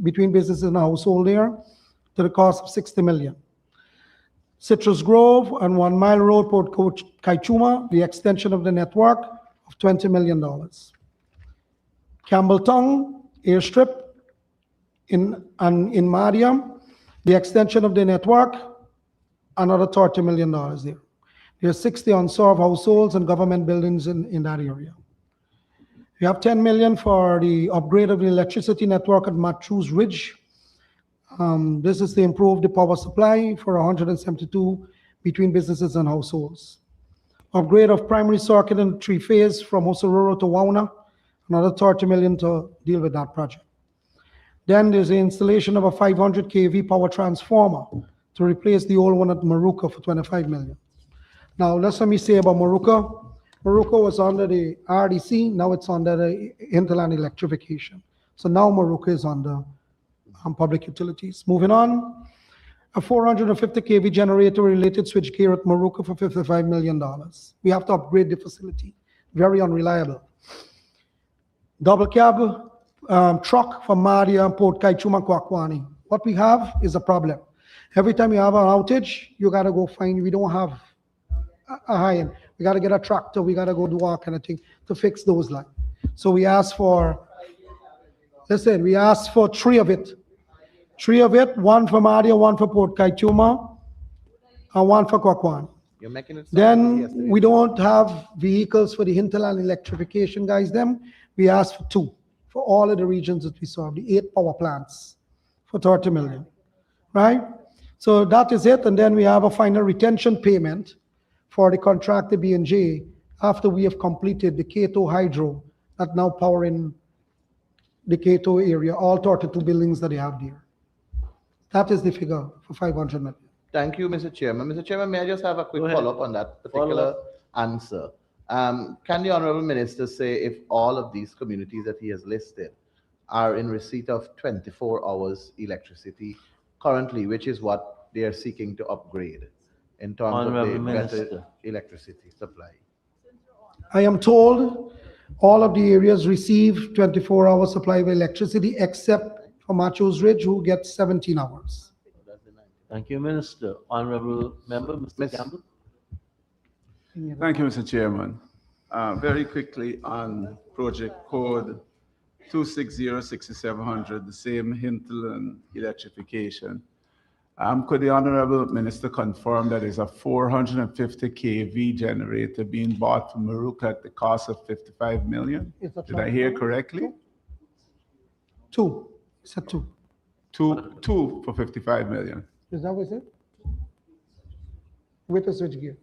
between businesses and household there to the cost of 60 million. Citrus Grove and 1 Mile Road, Port Kaituma, the extension of the network of $20 million. Campbelltown Airstrip in Mariam, the extension of the network, another $30 million there. There's 60 unserved households and government buildings in that area. We have 10 million for the upgrade of the electricity network at Matthews Ridge. This is to improve the power supply for 172 between businesses and households. Upgrade of primary circuit in three-phase from Osororo to Wauna, another 30 million to deal with that project. Then there's the installation of a 500 kV power transformer to replace the old one at Maruka for 25 million. Now, let me say about Maruka. Maruka was under the RDC, now it's under the hinterland electrification. So now Maruka is under public utilities. Moving on, a 450 kV generator related switchgear at Maruka for $55 million. We have to upgrade the facility, very unreliable. Double cab truck from Maria, Port Kaituma, Kwakwani. What we have is a problem. Every time you have an outage, you gotta go find, we don't have a high-end. We got to get a tractor. We got to go do all kind of thing to fix those lines. So we asked for, listen, we asked for three of it, one for Maria, one for Port Kaituma, and one for Kwakwani. You're making it sound Then yesterday. we don't have vehicles for the hinterland electrification guys. We asked for two for all of the regions that we serve, the 8 power plants for 30 million, right? So that is it. And then we have a final retention payment for the contractor B&J after we have completed the Cato Hydro that now powering the Cato area, all 32 buildings that they have there. That is the figure for 500 million. Thank you, Mr. Chairman. Mr. Chairman, may I just have a quick Go ahead. follow-up on that particular answer? Can the Honorable Minister say if all of these communities that he has listed are in receipt of 24 hours electricity currently, which is what they are seeking to upgrade in terms Honorable of the Minister. better electricity supply? I am told all of the areas receive 24-hour supply of electricity except for Matthews Ridge, who gets 17 hours. Thank you, Minister. Honorable Member, Mr. Miss- Campbell. Thank you, Mr. Chairman. Very quickly on project code 260-6700, the same hinterland electrification. Could the Honorable Minister confirm that there's a 450 kV generator being bought from Maruka at the cost of 55 million? Is that Did I hear correctly? Two. It's a two. Two for 55 million. Is that what it said? With a switchgear.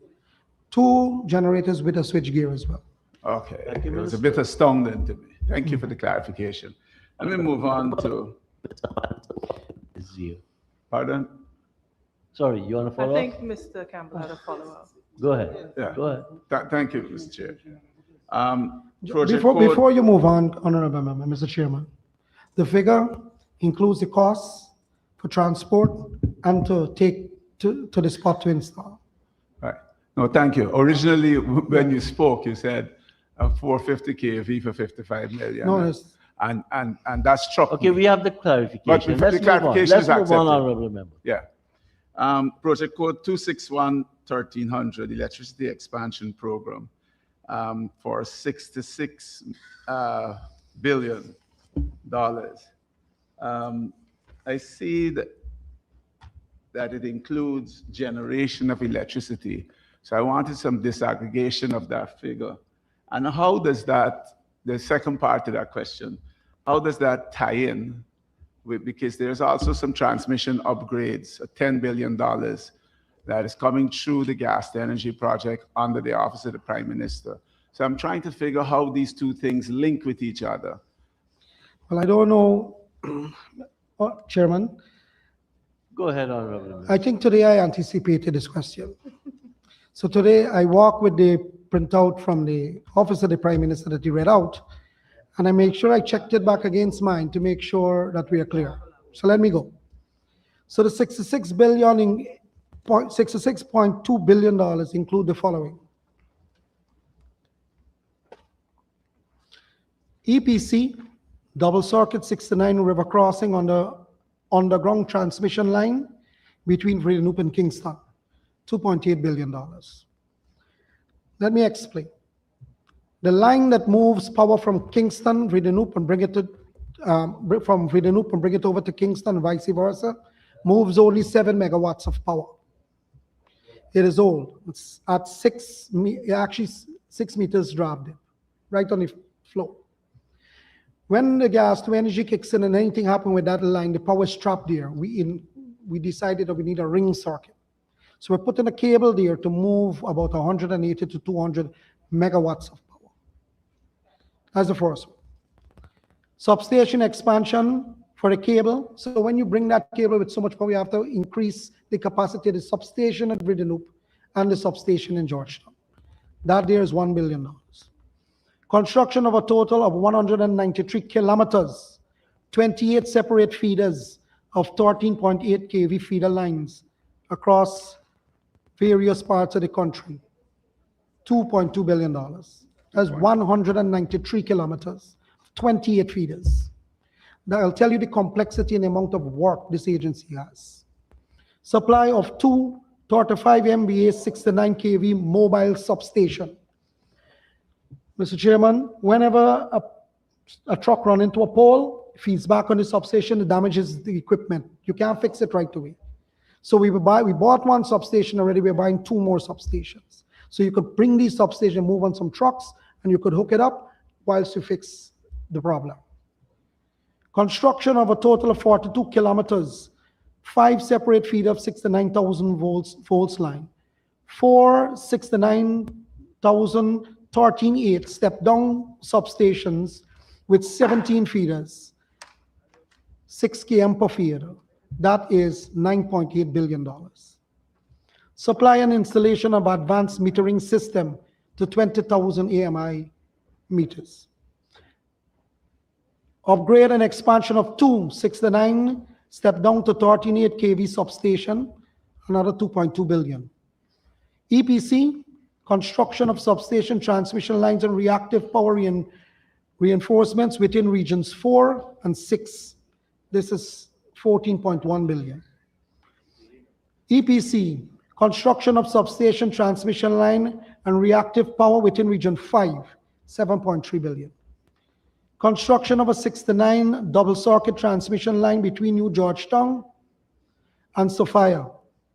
2 generators with a switchgear as well. Okay, Thank you, it was a Minister. bit astounding to me. Thank you for the clarification. Let me move on to, Mr. Mantle is here. pardon? Sorry, you want to I follow think up? Mr. Campbell had a follow-up. Go ahead. Yeah. Go ahead. Thank you, Mr. Chair. Project Before code, you move on, Honorable Member, Mr. Chairman, the figure includes the costs for transport and to take to the spot to install. right. No, thank you. Originally, when you spoke, you said 450 kV for 55 million. No, it's- And that struck Okay, me. we have the clarification. But the Let's move on. clarification Let's is move on, accepted. Honorable Member. Yeah. Project code 261-1300, electricity expansion program, for $66 billion. I see that it includes generation of electricity. So I wanted some disaggregation of that figure. And how does that, the second part to that question, how does that tie in with, because there's also some transmission upgrades, $10 billion that is coming through the gas to energy project under the Office of the Prime Minister. So I'm trying to figure how these two things link with each other. Well, I don't know, Chairman. Go ahead, Honorable I Minister. think today I anticipated this question. So today I walk with the printout from the office of the Prime Minister that he read out, and I make sure I checked it back against mine to make sure that we are clear. So let me go. So the 66.2 billion dollars include the following: EPC, double circuit 69 river crossing on the underground transmission line between Vredenhoop and Kingston, $2.8 billion. Let me explain. The line that moves power from Kingston, Vredenhoop, and bring it to, from Vredenhoop and bring it over to Kingston and vice versa, moves only 7 megawatts of power. It is old. It's at actually 6 meters drop depth, right on the floor. When the gas to energy kicks in and anything happens with that line, the power is trapped there. We decided that we need a ring circuit. So we're putting a cable there to move about 180 to 200 megawatts of power. That's the first one. Substation expansion for a cable. So when you bring that cable with so much power, you have to increase the capacity of the substation at Vredenhoop and the substation in Georgetown. That there is $1 billion. Construction of a total of 193 kilometers, 28 separate feeders of 13.8 kV feeder lines across various parts of the country, $2.2 billion. That's 193 kilometers, 28 feeders. That'll tell you the complexity and the amount of work this agency has. Supply of 2 35 MVA 69 kV mobile substation. Mr. Chairman, whenever a truck runs into a pole, feeds back on the substation, it damages the equipment. You can't fix it right away. So we bought one substation already, we're buying 2 more substations. So you could bring these substations, move on some trucks, and you could hook it up whilst you fix the problem. Construction of a total of 42 kilometers, 5 separate feet of 69,000 volts line, 4 69,000 13.8 step-down substations with 17 feeders, 6 km per feeder. That is $9.8 billion. Supply and installation of advanced metering system to 20,000 AMI meters. Upgrade and expansion of 2 69 step-down to 13.8 kV substation, another $2.2 billion. EPC, construction of substation transmission lines and reactive power reinforcements within regions 4 and 6. This is $14.1 billion. EPC, construction of substation transmission line and reactive power within region 5, $7.3 billion. Construction of a 69 double circuit transmission line between New Georgetown and Sophia,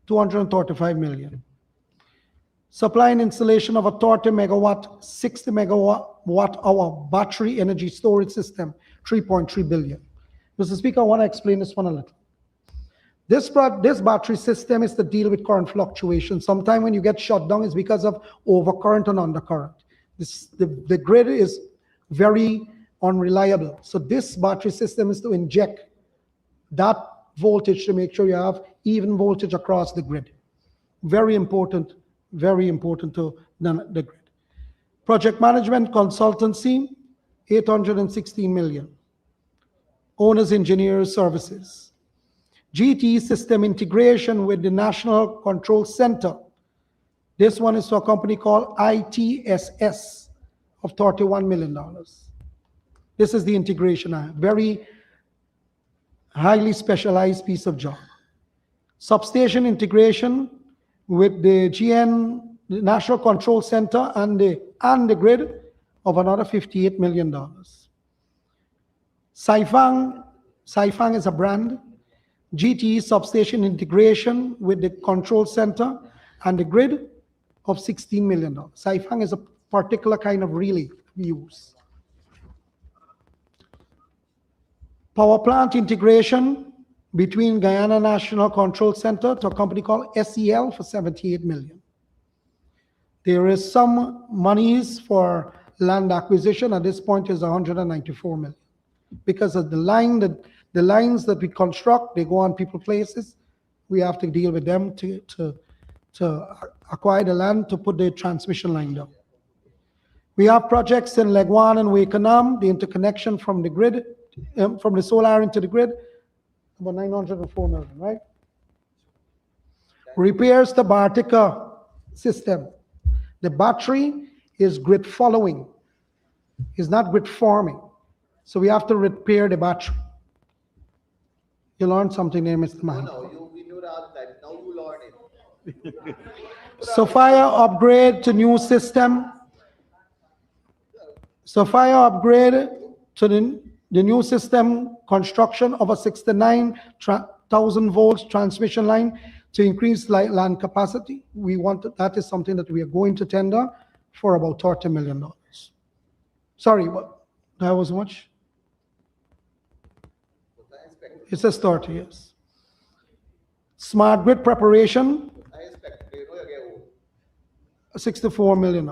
$235 million. Supply and installation of a 30 megawatt, 60 megawatt hour battery energy storage system, $3.3 billion. Mr. Speaker, I want to explain this one a little. This battery system is to deal with current fluctuations. Sometimes when you get shut down, it's because of overcurrent and undercurrent. The grid is very unreliable. So this battery system is to inject that voltage to make sure you have even voltage across the grid. Very important to the grid. Project management consultancy, $816 million. Owners Engineers Services. GTE system integration with the National Control Center. This one is for a company called ITSS of $31 million. This is the integration, a very highly specialized piece of job. Substation integration with the GN, the National Control Center, and the grid of another $58 million. Saifang is a brand. GTE substation integration with the control center and the grid of $16 million. Saifang is a particular kind of relay we use. Power plant integration between Guyana National Control Center to a company called SEL for $78 million. There is some monies for land acquisition. At this point is $194 million. Because of the lines that we construct, they go on people's places, We have to deal with them to acquire the land to put the transmission line down. We have projects in Legwan and Wakenham, the interconnection from the grid, from the solar into the grid, about 904 million, right? Repairs the Bartica system. The battery is grid following, is not grid forming. So we have to repair the battery. You learned something there, Mr. Man. We knew that all the time. Now you learn it. Sophia upgrade to new system. Sophia upgrade to the new system construction of a 69,000 volts transmission line to increase land capacity. That is something that we are going to tender for about $30 million. Sorry, what? That was much? It says 30, yes. Smart grid preparation, $64 million.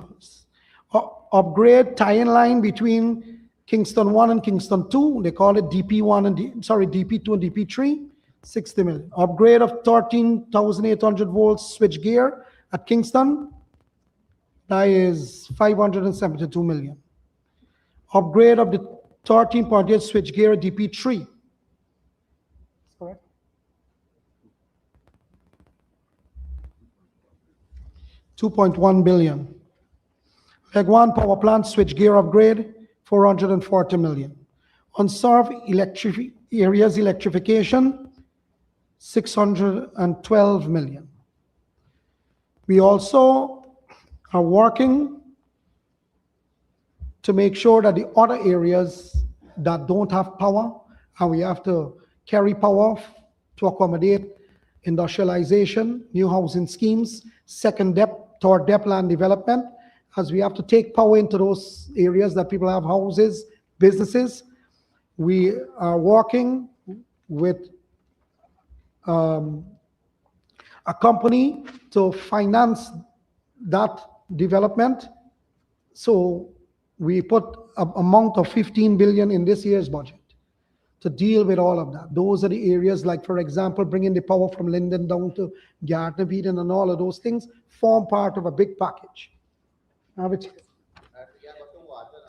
Upgrade tie-in line between Kingston 1 and Kingston 2. They call it DP1 and DP2 and DP3. 60 million. Upgrade of 13,800 volts switch gear at Kingston. That is 572 million. Upgrade of the 13.8 switch gear at DP3. Correct. $2.1 billion. Leg 1 power plant switch gear upgrade, 440 million. Unserved areas electrification, 612 million. We also are working to make sure that the other areas that don't have power, and we have to carry power to accommodate industrialization, new housing schemes, second depth, third depth land development, as we have to take power into those areas that people have houses, businesses. We are working with a company to finance that development. So we put an amount of 15 billion in this year's budget to deal with all of that. Those are the areas, like, for example, bringing the power from Linden down to Gardner Eden, and all of those things form part of a big package. Which,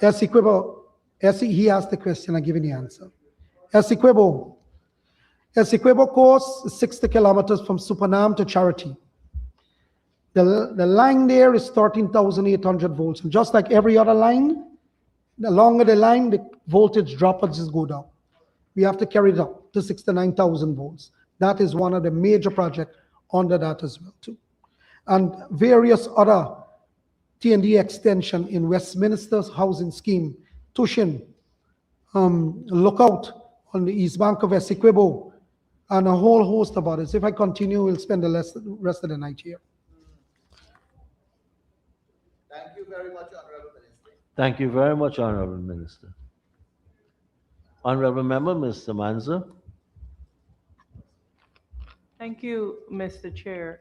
Essequibo, he asked the question, I'm giving the answer. Essequibo course is 60 kilometers from Supernam to Charity. The line there is 13,800 volts. And just like every other line, the longer the line, the voltage drop will just go down. We have to carry it up to 69,000 volts. That is one of the major projects under that as well too. And various other T&D extension in Westminster's housing scheme, Tushin, Lookout on the east bank of Essequibo, and a whole host of others. If I continue, we'll spend the rest of the night here. Thank you very much, Honorable Minister. Thank you very much, Honorable Minister. Honorable Member, Mr. Manza. Thank you, Mr. Chair.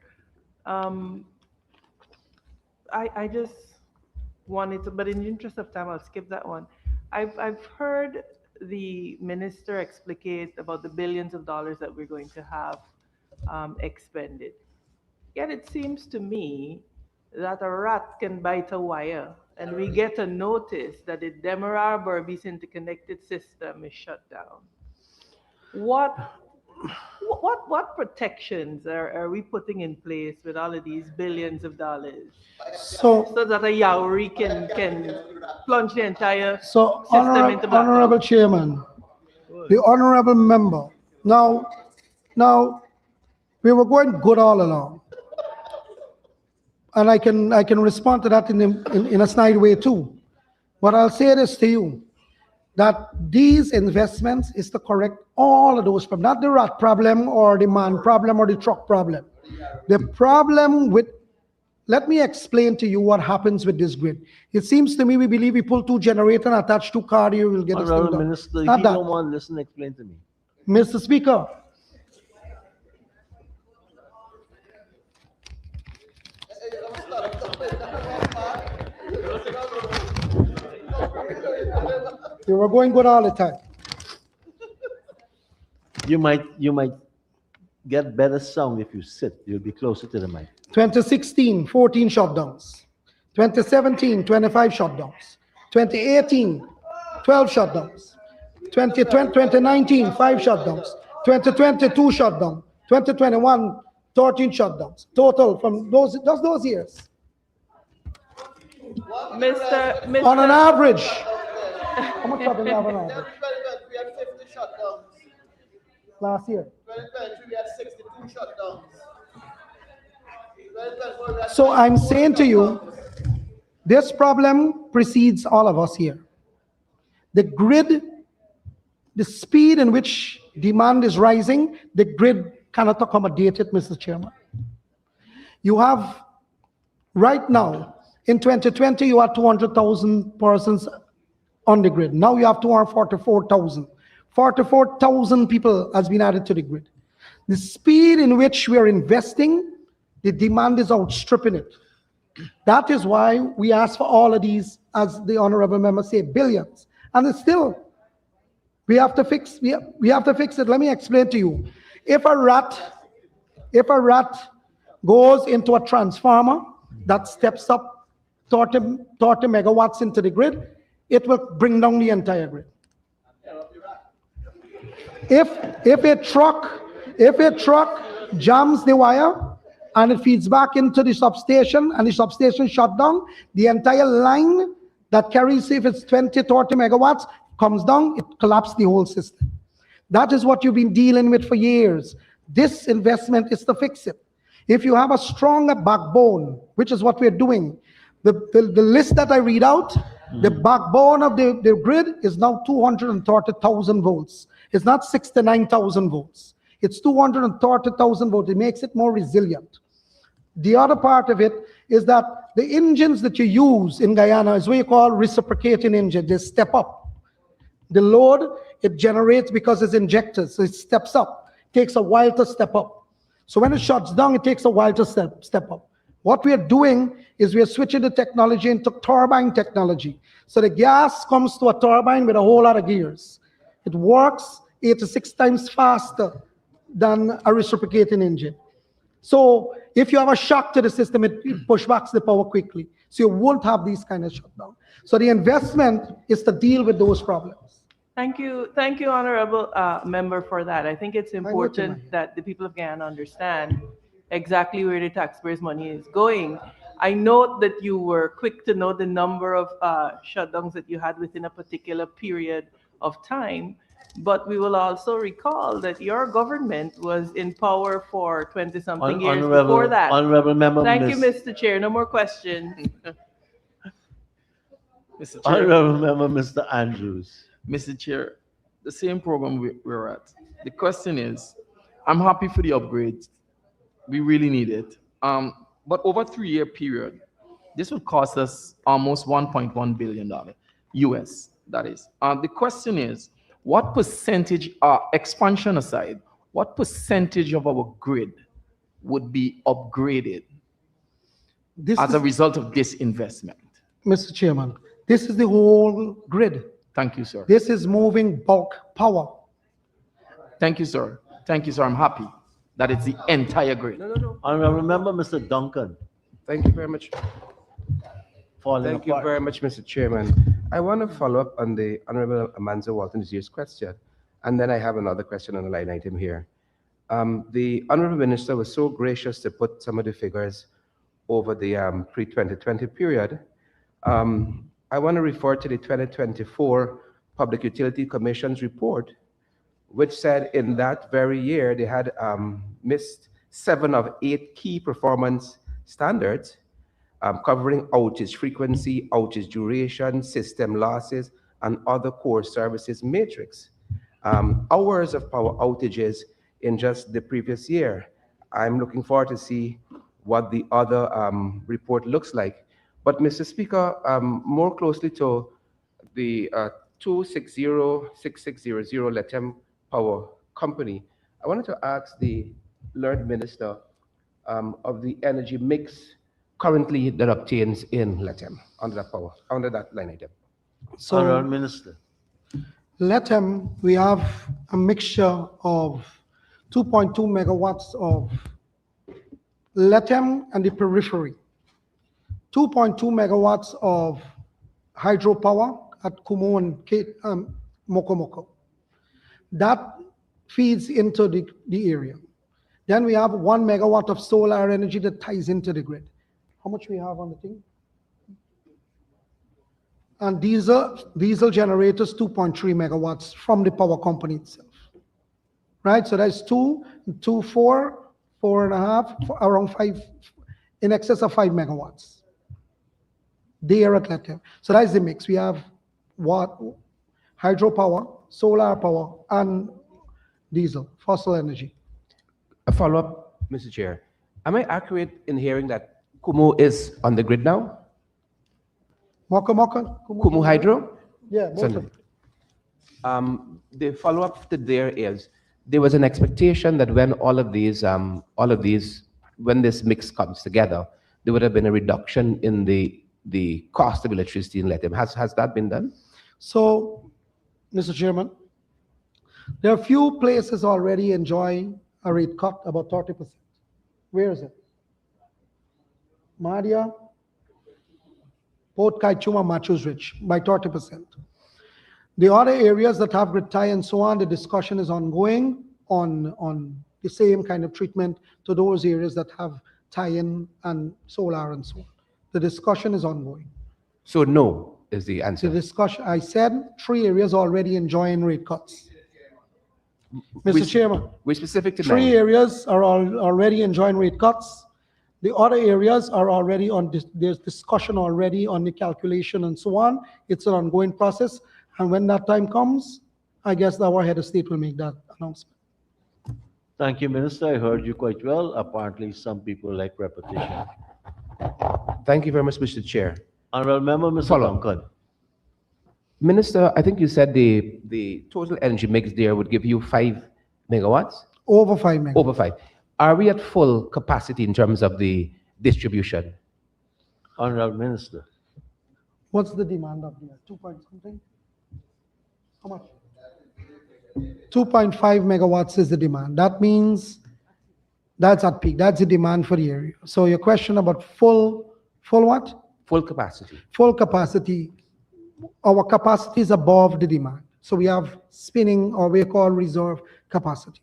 I just wanted to, but in the interest of time, I'll skip that one. I've heard the minister explicate about the billions of dollars that we're going to have expended. Yet it seems to me that a rat can bite a wire, and we get a notice that the Demerara Berbice interconnected system is shut down. What protections are we putting in place with all of these billions of dollars so that a Yauri can plunge the entire system into black? Honorable Chairman, the honorable member. Now, we were going good all along, and I can respond to that in a snide way too. But I'll say this to you, that these investments is to correct all of those problems, not the rat problem or the man problem or the truck problem. The problem with, let me explain to you what happens with this grid. It seems to me we believe we pull two generators and attach two cars, you will get us Honorable done. Minister, if Not you that. don't want to listen, explain to me. Mr. Speaker, we were going good all the time. You might get better sound if you sit. You'll be closer to the mic. 2016, 14 shutdowns. 2017, 25 shutdowns. 2018, 12 shutdowns. 2019, 5 shutdowns. 2020, 2 shutdowns. 2021, 13 shutdowns. Total from just those years. Mr. On an Mr. average. How much shutdowns we have on average? We had 50 shutdowns. Last year. 2023, we had 62 shutdowns. 2024, we had So I'm 94 saying to you, shutdowns. this problem precedes all of us here. The grid, the speed in which demand is rising, the grid cannot accommodate it, Mr. Chairman. You have, right now, in 2020, you had 200,000 persons on the grid. Now you have 244,000. 44,000 people has been added to the grid. The speed in which we are investing, the demand is outstripping it. That is why we ask for all of these, as the honorable member said, billions. And it's still, we have to fix it. Let me explain to you. If a rat goes into a transformer that steps up 30 megawatts into the grid, it will bring down the entire grid. If a truck jams the wire and it feeds back into the substation and the substation shut down, the entire line that carries, if it's 20, 30 megawatts, comes down, it collapses the whole system. That is what you've been dealing with for years. This investment is to fix it. If you have a stronger backbone, which is what we're doing, the list that I read out, the backbone of the grid is now 230,000 volts. It's not 69,000 volts. It's 230,000 volts. It makes it more resilient. The other part of it is that the engines that you use in Guyana is what you call reciprocating engine. They step up. The load, it generates because it's injectors, so it steps up. It takes a while to step up. So when it shuts down, it takes a while to step up. What we are doing is we are switching the technology into turbine technology. So the gas comes to a turbine with a whole lot of gears. It works 8 to 6 times faster than a reciprocating engine. So if you have a shock to the system, it pushes back the power quickly. So you won't have these kind of shutdown. So the investment is to deal with those problems. Thank you, Honorable Member, for that. I think it's would too, important Mahia. that the people of Guyana understand exactly where the taxpayers' money is going. I note that you were quick to know the number of shutdowns that you had within a particular period of time, but we will also recall that your government was in power for 20-something years before that. Honorable member, Thank you, Mr. Chair. No more questions. Mr. Chair, Honorable member, Mr. Andrews. Mr. Chair, the same program we're at. The question is, I'm happy for the upgrades. We really need it. But over a 3-year period, this will cost us almost $1.1 billion US, that is. The question is, what percentage, expansion aside, what percentage of our grid would be upgraded as a result of this investment? Mr. Chairman, this is the whole grid. Thank you, sir. This is moving bulk power. Thank you, sir. Thank you, sir. I'm happy that it's the entire grid. Honorable member, Mr. Duncan. Thank you very much. Falling Thank you apart. very much, Mr. Chairman. I want to follow up on the Honorable Amanzo Walton Nazir's question, and then I have another question on the line item here. The Honorable Minister was so gracious to put some of the figures over the pre-2020 period. I want to refer to the 2024 Public Utility Commission's report, which said in that very year they had missed 7 of 8 key performance standards, covering outage frequency, outage duration, system losses, and other core services matrix. Hours of power outages in just the previous year. I'm looking forward to see what the other report looks like. But Mr. Speaker, more closely to the 2606600 Letem Power Company, I wanted to ask the learned minister of the energy mix currently that obtains in Letem under that line item. So Honorable Minister. Letem, we have a mixture of 2.2 megawatts of Letem and the periphery, 2.2 megawatts of hydropower at Kumu and Mokomoko. That feeds into the area. Then we have 1 megawatt of solar energy that ties into the grid. How much we have on the thing? And diesel generators, 2.3 megawatts from the power company itself. Right, so that's 4, 4.5, around 5, in excess of 5 megawatts. There at Letem. So that's the mix. We have hydropower, solar power, and diesel, fossil energy. A follow-up, Mr. Chair. Am I accurate in hearing that Kumu is on the grid now? Kumu Hydro? Yeah, both of them. The follow-up to there is, there was an expectation that when all of these, when this mix comes together, there would have been a reduction in the cost of electricity in Letem. Has that been done? So, Mr. Chairman, there are few places already enjoying a rate cut about 30%. Where is it? Madia, Port Kaichuma, Machus Ridge, by 30%. The other areas that have grid tie and so on, the discussion is ongoing on the same kind of treatment to those areas that have tie-in and solar and so on. The discussion is ongoing. So no is the answer. The discussion, I said 3 areas already enjoying rate cuts. Mr. Chairman, We're specific to 3 9. areas are already enjoying rate cuts. The other areas are already on there's discussion already on the calculation and so on. It's an ongoing process. And when that time comes, I guess our head of state will make that announcement. Thank you, Minister. I heard you quite well. Apparently, some people like repetition. Thank you very much, Mr. Chair. Honorable Member, Mr. Follow. Duncan. Minister, I think you said the total energy mix there would give you 5 megawatts? Over 5 megawatts. Over 5. Are we at full capacity in terms of the distribution? Honorable Minister. What's the demand up there? 2 point something? How much? 2.5 megawatts is the demand. That means that's at peak. That's the demand for the area. So your question about full what? Full capacity. Full capacity. Our capacity is above the demand. So we have spinning, or we call reserve capacity.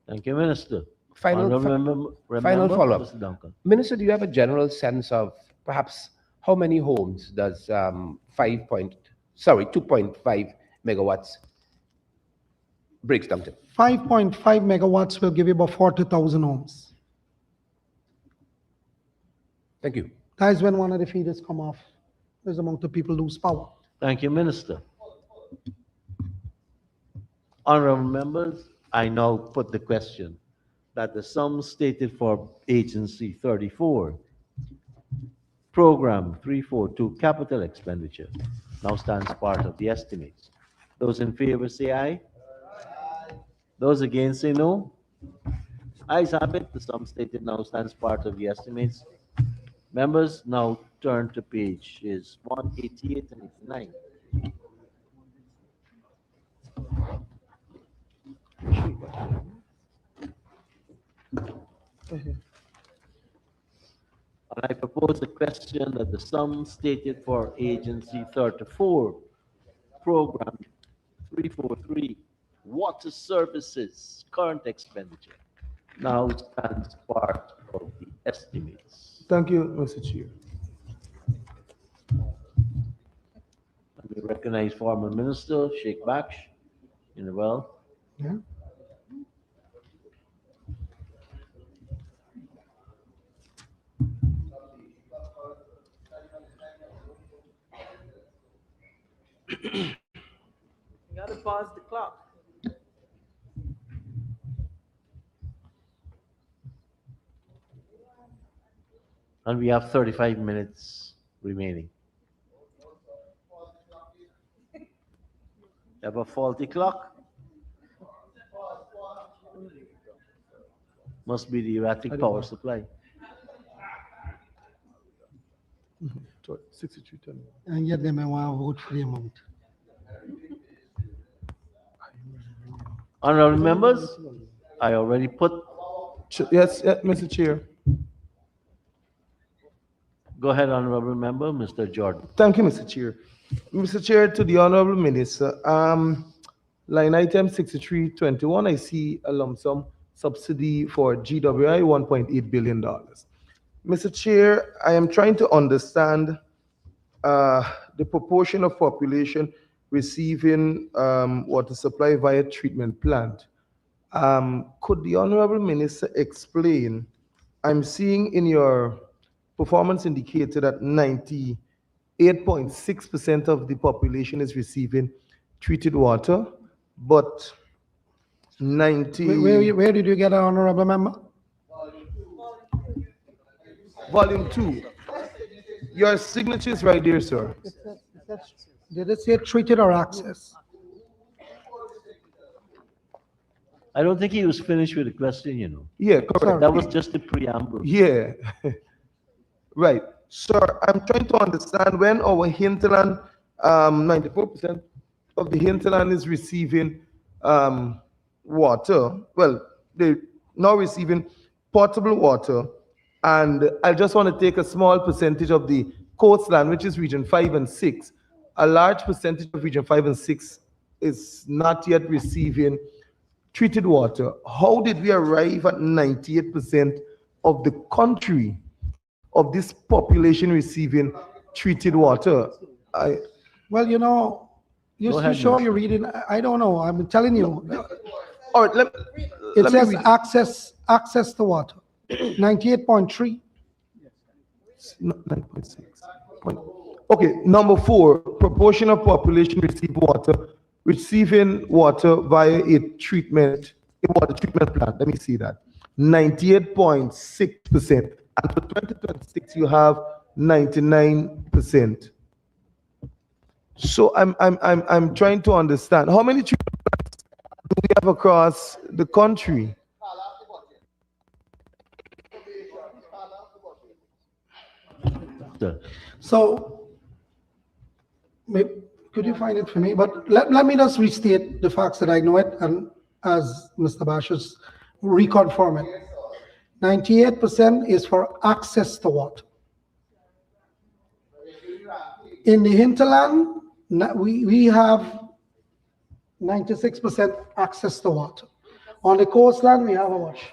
Thank you, Minister. Final follow-up. Mr. Duncan. Minister, do you have a general sense of perhaps how many homes does 2.5 megawatts breaks down to? 5.5 megawatts will give you about 40,000 homes. Thank you. That is when one of the feeders come off. There's amount of people lose power. Thank you, Minister. Honorable members, I now put the question that the sum stated for Agency 34, Program 342, Capital Expenditure, now stands part of the estimates. Those in favor say aye. Those against say no. Ayes have it. The sum stated now stands part of the estimates. Members, now turn to pages 188 and 89. And I propose the question that the sum stated for Agency 34, Program 343, Water Services, current expenditure, now stands part of the estimates. Thank you, Mr. Chair. And we recognize former Minister Sheikh Baksh in the well. Yeah. You gotta pause the clock. And we have 35 minutes remaining. You have a faulty clock? Must be the erratic power supply. 6310. And yet they may want to vote for the amount. Honorable members, I already put, Yes, Mr. Chair. go ahead, Honorable Member, Mr. Jordan. Thank you, Mr. Chair. Mr. Chair, to the Honorable Minister, line item 6321, I see a lump sum subsidy for GWI, $1.8 billion. Mr. Chair, I am trying to understand the proportion of population receiving water supply via treatment plant. Could the Honorable Minister explain? I'm seeing in your performance indicator that 98.6% of the population is receiving treated water, but 90 Where did you get an honorable member? volume 2. Your signature is right there, sir. Did it say treated or access? I don't think he was finished with the question, you know. Yeah, correct. That was just the preamble. Yeah. Right. Sir, I'm trying to understand when our hinterland, 94% of the hinterland is receiving water. Well, they're now receiving potable water. And I just want to take a small percentage of the coastland, which is region 5 and 6. A large percentage of region 5 and 6 is not yet receiving treated water. How did we arrive at 98% of the country of this population receiving treated water? Well, you know, Go ahead, sure Minister. you're reading? I don't know. I'm telling you. All right, It let me says read. access to water. 98.3. 9.6. Okay, number 4, proportion of population receiving water via a water treatment plant. Let me see that. 98.6%. And for 2026, you have 99%. So I'm trying to understand how many treatment plants do we have across the country? So, could you find it for me? But let me just restate the facts that I know it, and as Mr. Bashas reconfirm it. 98% is for access to water. In the hinterland, we have 96% access to water. On the coastland, we have how much?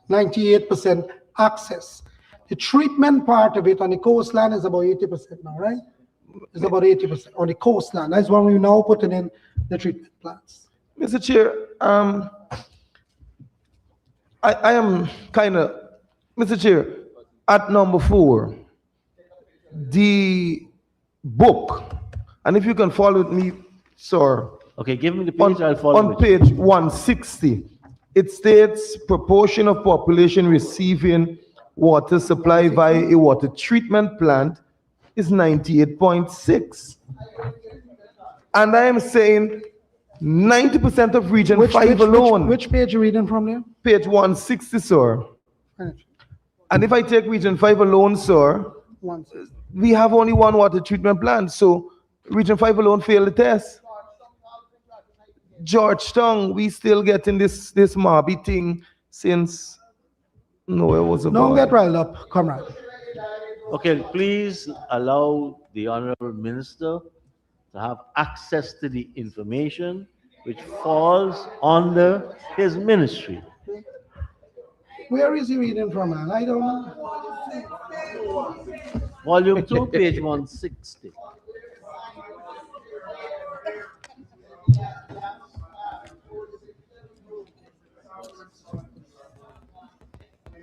98% access. The treatment part of it on the coastland is about 80% now, right? It's about 80% on the coastland. That's when we're now putting in the treatment plants. Mr. Chair, I am kind of, Mr. Chair, at number 4, the book, and if you can follow with me, sir. Okay, give me the page, I'll follow On with you. page 160, it states proportion of population receiving water supply via a water treatment plant is 98.6. And I am saying 90% of region 5 alone. Which page are you reading from there? Page 160, sir. And if I take region 5 alone, sir, we have only one water treatment plant. So region 5 alone failed the test. Georgetown, we still getting this Marby thing since it was about. Don't get riled up, comrade. Okay, please allow the Honorable Minister to have access to the information which falls under his ministry. Where is he reading from, man? I don't know. Volume 2, page 160.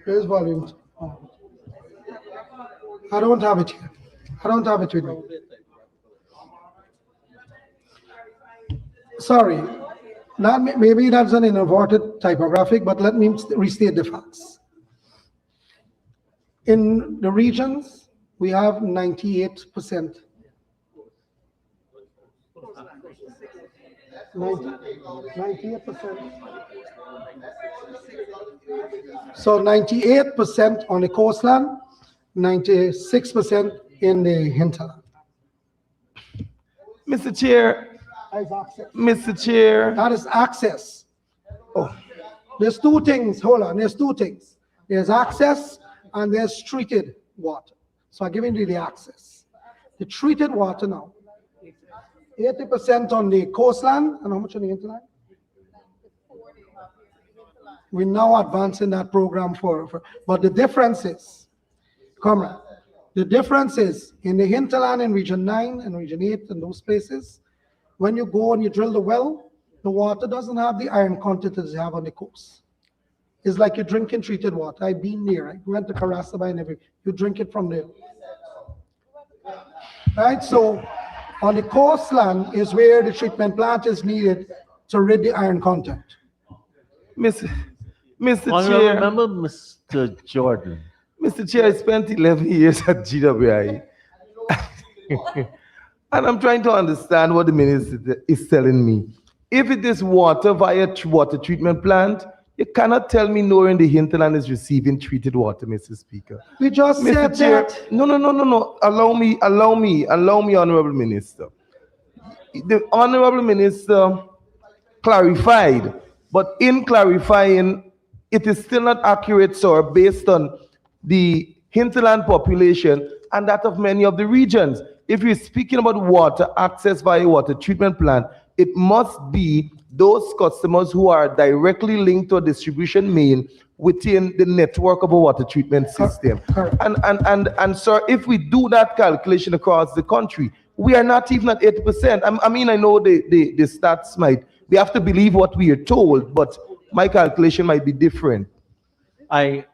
Where's volume 2? Oh. I don't have it here. I don't have it with me. Sorry. Maybe that's an inverted typographic, but let me restate the facts. In the regions, we have 98%. 98%. So 98% on the coastland, 96% in the hinterland. Mr. Chair, That is access. Mr. Chair. That is access. Oh, there's two things. Hold on. There's two things. There's access and there's treated water. So I'm giving you the access. The treated water now, 80% on the coastline and how much on the hinterland? We're now advancing that program but the difference is, comrade, the difference is in the hinterland in Region 9 and Region 8 and those places, when you go and you drill the well, the water doesn't have the iron content as you have on the coast. It's like you're drinking treated water. I've been there. I went to Karasaba and everything. You drink it from there. Right? So on the coastland is where the treatment plant is needed to rid the iron content. Mr. Honorable Chair. Member, Mr. Jordan. Mr. Chair, I spent 11 years at GWI. And I'm trying to understand what the minister is telling me. If it is water via water treatment plant, you cannot tell me nowhere in the hinterland is receiving treated water, Mr. Speaker. We just said Mr. Chair, that. no. Allow me, Honorable Minister. The Honorable Minister clarified, but in clarifying, it is still not accurate, sir, based on the hinterland population and that of many of the regions. If you're speaking about water access via water treatment plant, it must be those customers who are directly linked to a distribution main within the network of a water treatment system. And sir, if we do that calculation across the country, we are not even at 80%. I mean, I know the stats we have to believe what we are told, but my calculation might be different. I